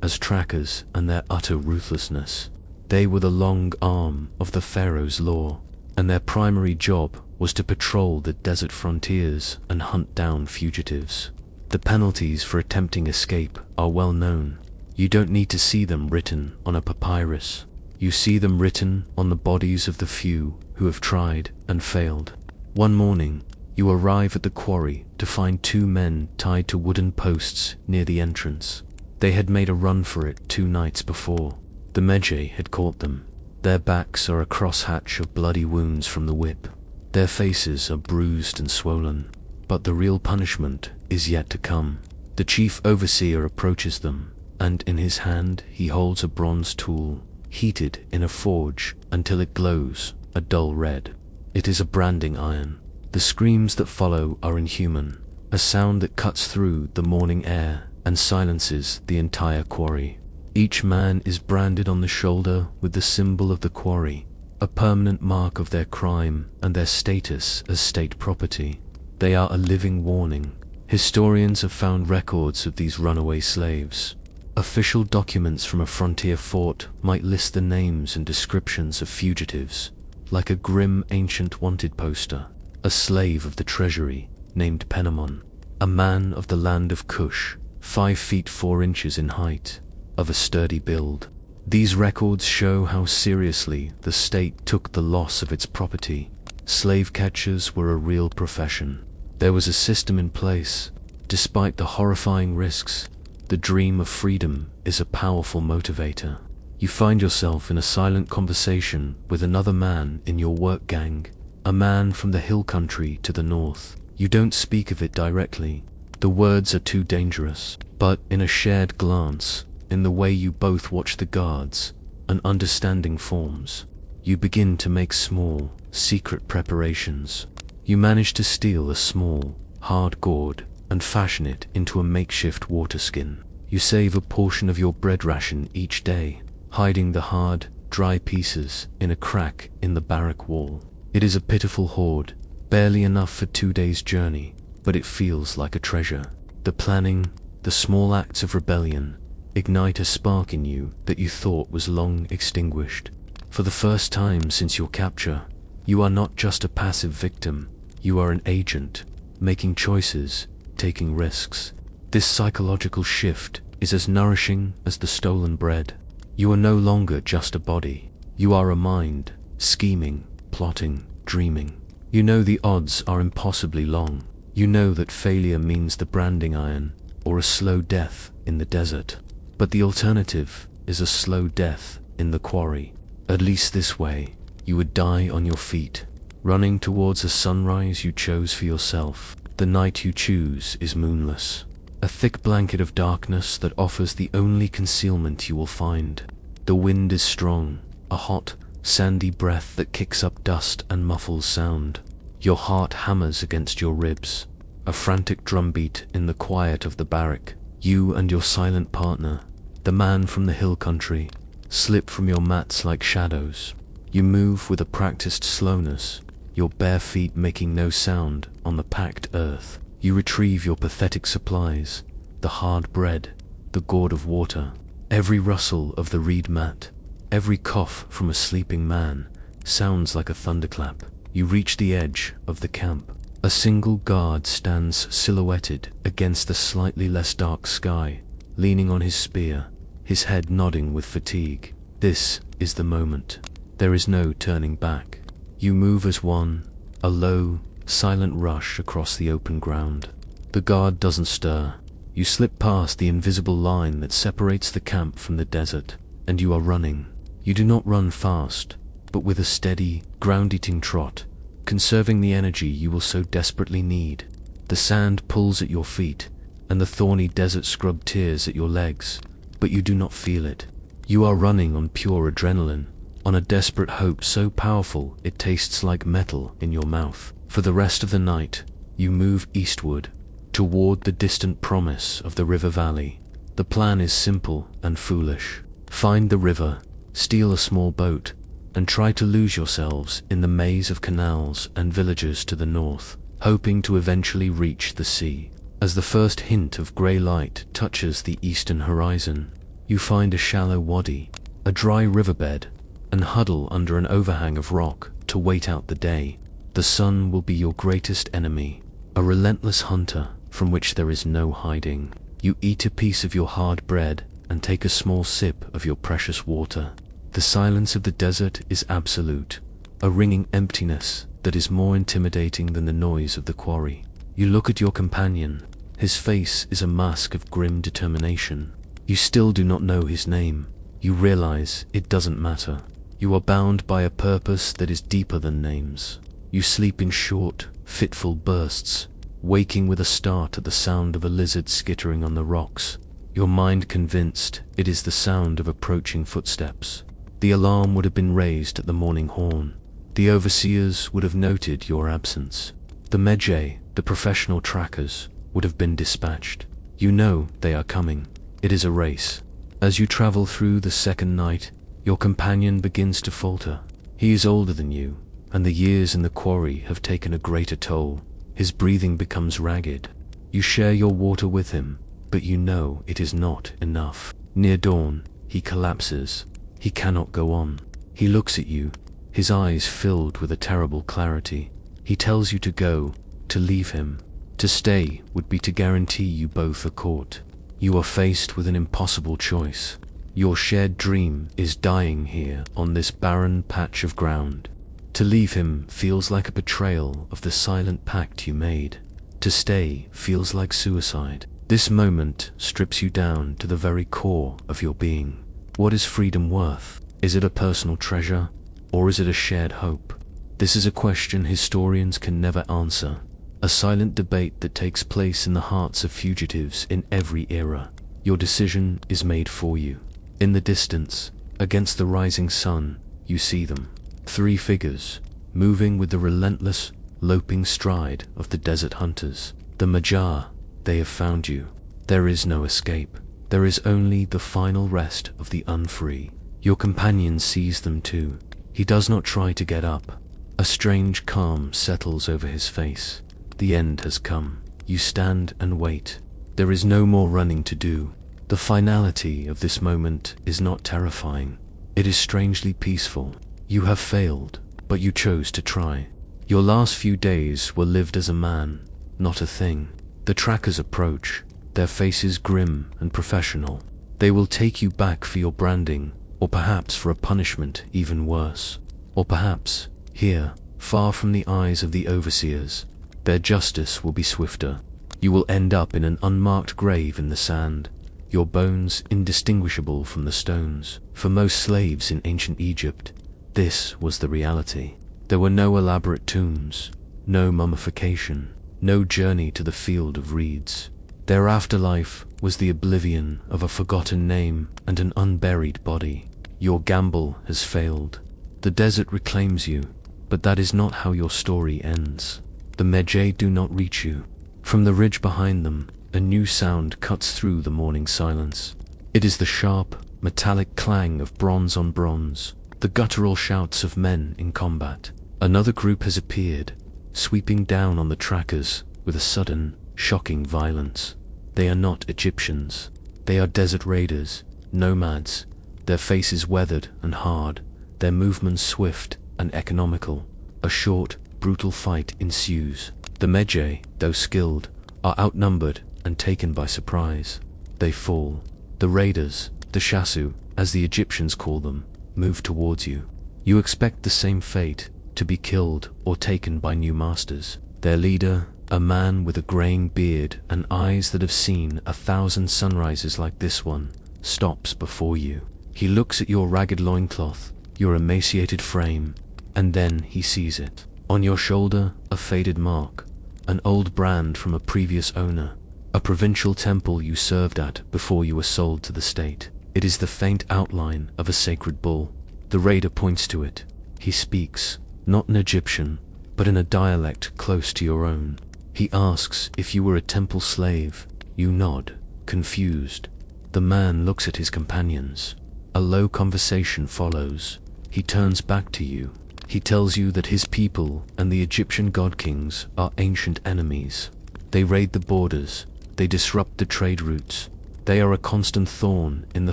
as trackers and their utter ruthlessness. They were the long arm of the pharaoh's law, and their primary job was to patrol the desert frontiers and hunt down fugitives. The penalties for attempting escape are well known. You don't need to see them written on a papyrus. You see them written on the bodies of the few who have tried and failed. One morning, you arrive at the quarry to find two men tied to wooden posts near the entrance. They had made a run for it 2 nights before. The Magi had caught them. Their backs are a crosshatch of bloody wounds from the whip. Their faces are bruised and swollen. But the real punishment is yet to come. The chief overseer approaches them, and in his hand he holds a bronze tool, heated in a forge until it glows a dull red. It is a branding iron. The screams that follow are inhuman, a sound that cuts through the morning air and silences the entire quarry. Each man is branded on the shoulder with the symbol of the quarry, a permanent mark of their crime and their status as state property. They are a living warning. Historians have found records of these runaway slaves. Official documents from a frontier fort might list the names and descriptions of fugitives, like a grim ancient wanted poster. A slave of the treasury, named Penamon, a man of the land of Kush, 5 feet 4 inches in height, of a sturdy build. These records show how seriously the state took the loss of its property. Slave catchers were a real profession. There was a system in place. Despite the horrifying risks, the dream of freedom is a powerful motivator. You find yourself in a silent conversation with another man in your work gang, a man from the hill country to the north. You don't speak of it directly. The words are too dangerous. But in a shared glance, in the way you both watch the guards, an understanding forms. You begin to make small, secret preparations. You manage to steal a small, hard gourd and fashion it into a makeshift water skin. You save a portion of your bread ration each day, hiding the hard, dry pieces in a crack in the barrack wall. It is a pitiful hoard, barely enough for 2 days' journey, but it feels like a treasure. The planning, the small acts of rebellion, ignite a spark in you that you thought was long extinguished. For the first time since your capture, you are not just a passive victim, you are an agent, making choices, taking risks. This psychological shift is as nourishing as the stolen bread. You are no longer just a body. You are a mind, scheming, plotting, dreaming. You know the odds are impossibly long. You know that failure means the branding iron, or a slow death in the desert. But the alternative is a slow death in the quarry. At least this way, you would die on your feet, running towards a sunrise you chose for yourself. The night you choose is moonless, a thick blanket of darkness that offers the only concealment you will find. The wind is strong, a hot, sandy breath that kicks up dust and muffles sound. Your heart hammers against your ribs, a frantic drumbeat in the quiet of the barrack. You and your silent partner, the man from the hill country, slip from your mats like shadows. You move with a practiced slowness, your bare feet making no sound on the packed earth. You retrieve your pathetic supplies, the hard bread, the gourd of water. Every rustle of the reed mat, every cough from a sleeping man, sounds like a thunderclap. You reach the edge of the camp. A single guard stands silhouetted against the slightly less dark sky, leaning on his spear, his head nodding with fatigue. This is the moment. There is no turning back. You move as one, a low, silent rush across the open ground. The guard doesn't stir. You slip past the invisible line that separates the camp from the desert, and you are running. You do not run fast, but with a steady, ground-eating trot, conserving the energy you will so desperately need. The sand pulls at your feet, and the thorny desert scrub tears at your legs, but you do not feel it. You are running on pure adrenaline, on a desperate hope so powerful it tastes like metal in your mouth. For the rest of the night, you move eastward, toward the distant promise of the river valley. The plan is simple and foolish. Find the river, steal a small boat, and try to lose yourselves in the maze of canals and villages to the north, hoping to eventually reach the sea. As the first hint of grey light touches the eastern horizon, you find a shallow wadi, a dry riverbed, and huddle under an overhang of rock to wait out the day. The sun will be your greatest enemy, a relentless hunter from which there is no hiding. You eat a piece of your hard bread and take a small sip of your precious water. The silence of the desert is absolute, a ringing emptiness that is more intimidating than the noise of the quarry. You look at your companion. His face is a mask of grim determination. You still do not know his name. You realize it doesn't matter. You are bound by a purpose that is deeper than names. You sleep in short, fitful bursts, waking with a start at the sound of a lizard skittering on the rocks, your mind convinced it is the sound of approaching footsteps. The alarm would have been raised at the morning horn. The overseers would have noted your absence. The medjay, the professional trackers, would have been dispatched. You know they are coming. It is a race. As you travel through the second night, your companion begins to falter. He is older than you, and the years in the quarry have taken a greater toll. His breathing becomes ragged. You share your water with him, but you know it is not enough. Near dawn, he collapses. He cannot go on. He looks at you, his eyes filled with a terrible clarity. He tells you to go, to leave him. To stay would be to guarantee you both are caught. You are faced with an impossible choice. Your shared dream is dying here on this barren patch of ground. To leave him feels like a betrayal of the silent pact you made. To stay feels like suicide. This moment strips you down to the very core of your being. What is freedom worth? Is it a personal treasure, or is it a shared hope? This is a question historians can never answer. A silent debate that takes place in the hearts of fugitives in every era. Your decision is made for you. In the distance, against the rising sun, you see them. 3 figures, moving with the relentless, loping stride of the desert hunters. The Majah, they have found you. There is no escape. There is only the final rest of the unfree. Your companion sees them too. He does not try to get up. A strange calm settles over his face. The end has come. You stand and wait. There is no more running to do. The finality of this moment is not terrifying. It is strangely peaceful. You have failed, but you chose to try. Your last few days were lived as a man, not a thing. The trackers approach, their faces grim and professional. They will take you back for your branding, or perhaps for a punishment even worse. Or perhaps, here, far from the eyes of the overseers, their justice will be swifter. You will end up in an unmarked grave in the sand, your bones indistinguishable from the stones. For most slaves in ancient Egypt, this was the reality. There were no elaborate tombs, no mummification, no journey to the field of reeds. Their afterlife was the oblivion of a forgotten name and an unburied body. Your gamble has failed. The desert reclaims you, but that is not how your story ends. The medjay do not reach you. From the ridge behind them, a new sound cuts through the morning silence. It is the sharp, metallic clang of bronze on bronze, the guttural shouts of men in combat. Another group has appeared, sweeping down on the trackers with a sudden, shocking violence. They are not Egyptians. They are desert raiders, nomads, their faces weathered and hard, their movements swift and economical. A short, brutal fight ensues. The medjay, though skilled, are outnumbered and taken by surprise. They fall. The raiders, the shasu, as the Egyptians call them, move towards you. You expect the same fate, to be killed or taken by new masters. Their leader, a man with a graying beard and eyes that have seen 1,000 sunrises like this one, stops before you. He looks at your ragged loincloth, your emaciated frame, and then he sees it. On your shoulder, a faded mark, an old brand from a previous owner, a provincial temple you served at before you were sold to the state. It is the faint outline of a sacred bull. The raider points to it. He speaks, not in Egyptian, but in a dialect close to your own. He asks if you were a temple slave. You nod, confused. The man looks at his companions. A low conversation follows. He turns back to you. He tells you that his people and the Egyptian god kings are ancient enemies. They raid the borders. They disrupt the trade routes. They are a constant thorn in the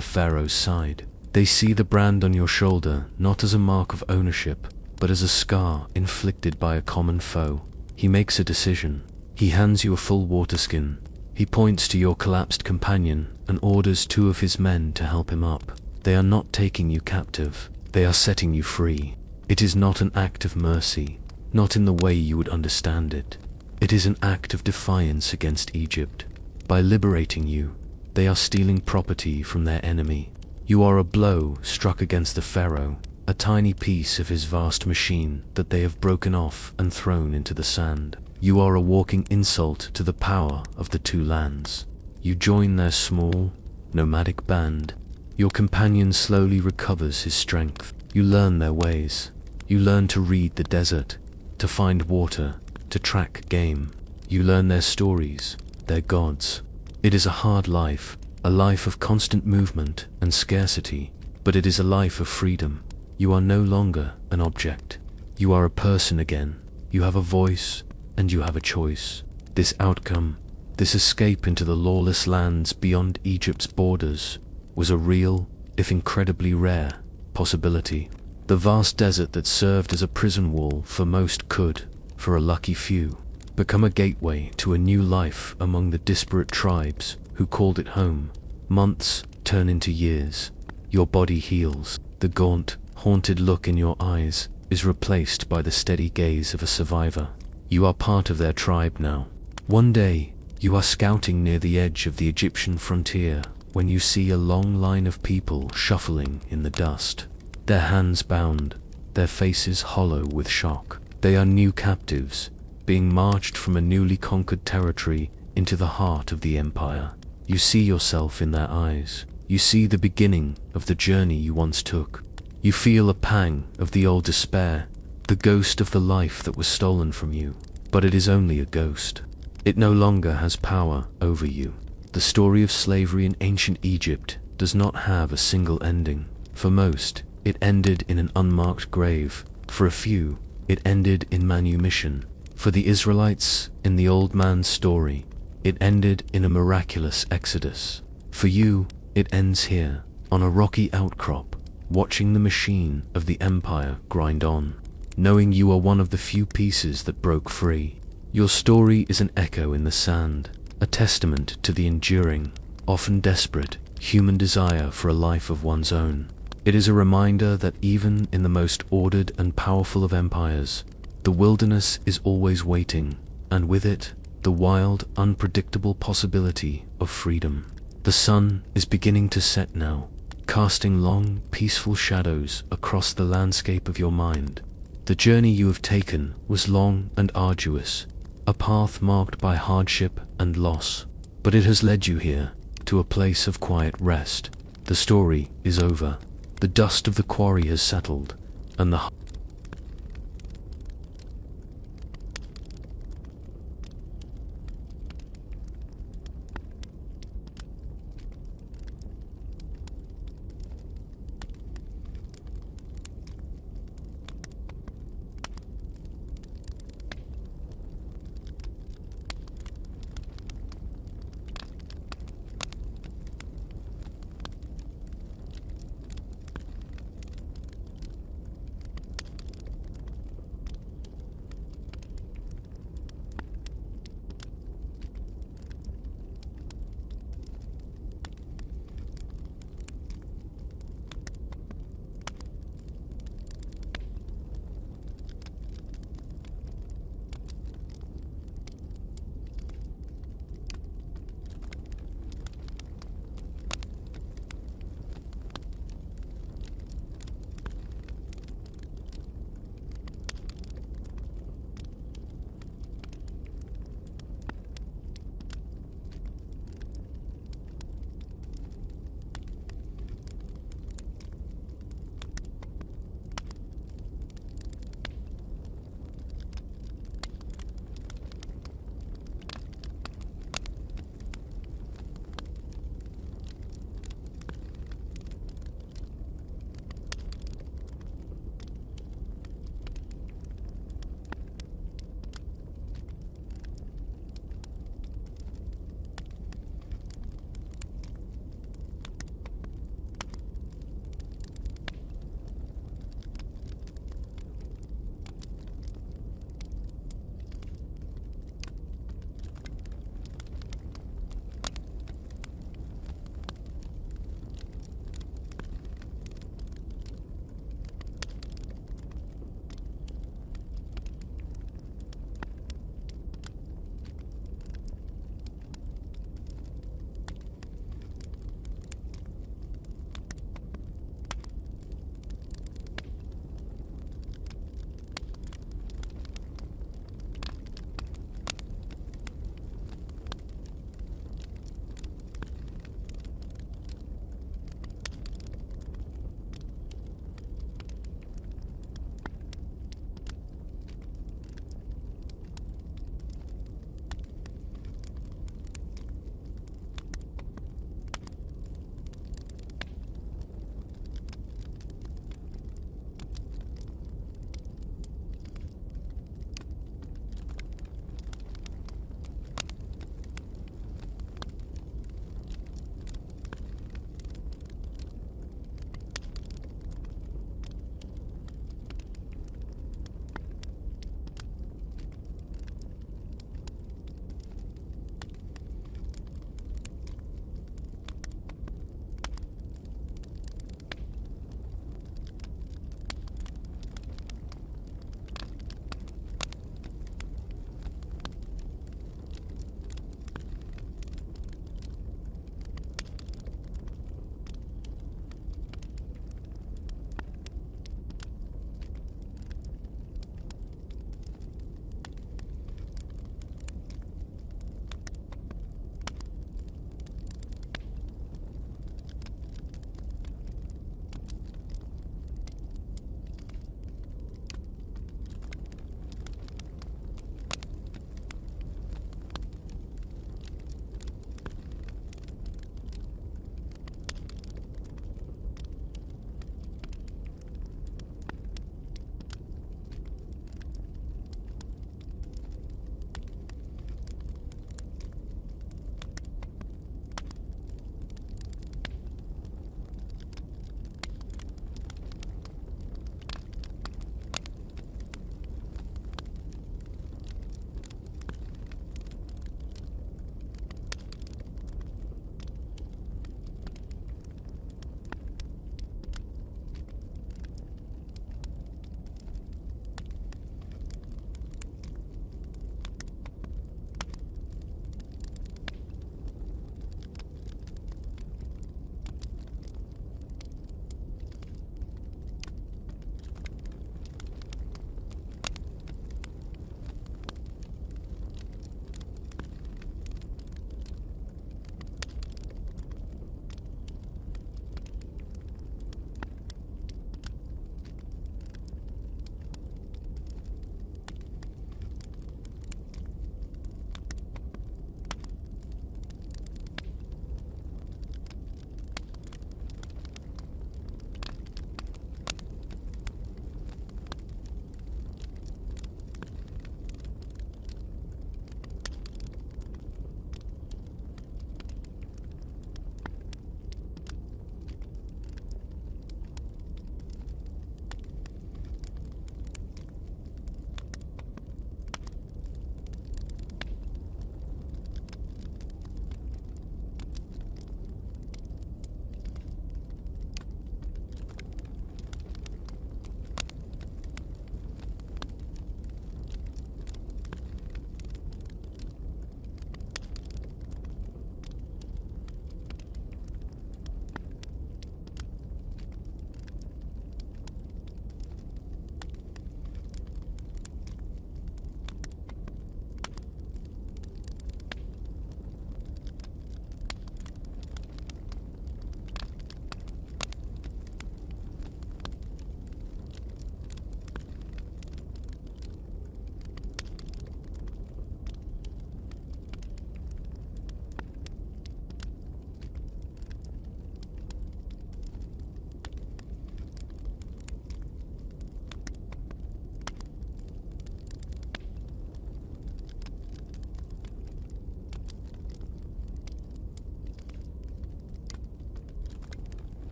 pharaoh's side. They see the brand on your shoulder not as a mark of ownership, but as a scar inflicted by a common foe. He makes a decision. He hands you a full water skin. He points to your collapsed companion and orders 2 of his men to help him up. They are not taking you captive. They are setting you free. It is not an act of mercy, not in the way you would understand it. It is an act of defiance against Egypt. By liberating you, they are stealing property from their enemy. You are a blow struck against the pharaoh, a tiny piece of his vast machine that they have broken off and thrown into the sand. You are a walking insult to the power of the 2 lands. You join their small, nomadic band. Your companion slowly recovers his strength. You learn their ways. You learn to read the desert, to find water, to track game. You learn their stories, their gods. It is a hard life, a life of constant movement and scarcity, but it is a life of freedom. You are no longer an object. You are a person again. You have a voice, and you have a choice. This outcome, this escape into the lawless lands beyond Egypt's borders, was a real, if incredibly rare, possibility. The vast desert that served as a prison wall for most could, for a lucky few, become a gateway to a new life among the disparate tribes who called it home. Months turn into years. Your body heals. The gaunt, haunted look in your eyes is replaced by the steady gaze of a survivor. You are part of their tribe now. One day, you are scouting near the edge of the Egyptian frontier when you see a long line of people shuffling in the dust. Their hands bound, their faces hollow with shock. They are new captives, being marched from a newly conquered territory into the heart of the empire. You see yourself in their eyes. You see the beginning of the journey you once took. You feel a pang of the old despair, the ghost of the life that was stolen from you. But it is only a ghost. It no longer has power over you. The story of slavery in ancient Egypt does not have a single ending. For most, it ended in an unmarked grave. For a few, it ended in manumission. For the Israelites, in the old man's story, it ended in a miraculous exodus. For you, it ends here, on a rocky outcrop, watching the machine of the empire grind on, knowing you are one of the few pieces that broke free. Your story is an echo in the sand, a testament to the enduring, often desperate, human desire for a life of one's own. It is a reminder that even in the most ordered and powerful of empires, the wilderness is always waiting, and with it, the wild, unpredictable possibility of freedom. The sun is beginning to set now, casting long, peaceful shadows across the landscape of your mind. The journey you have taken was long and arduous, a path marked by hardship and loss, but it has led you here, to a place of quiet rest. The story is over. The dust of the quarry has settled, and the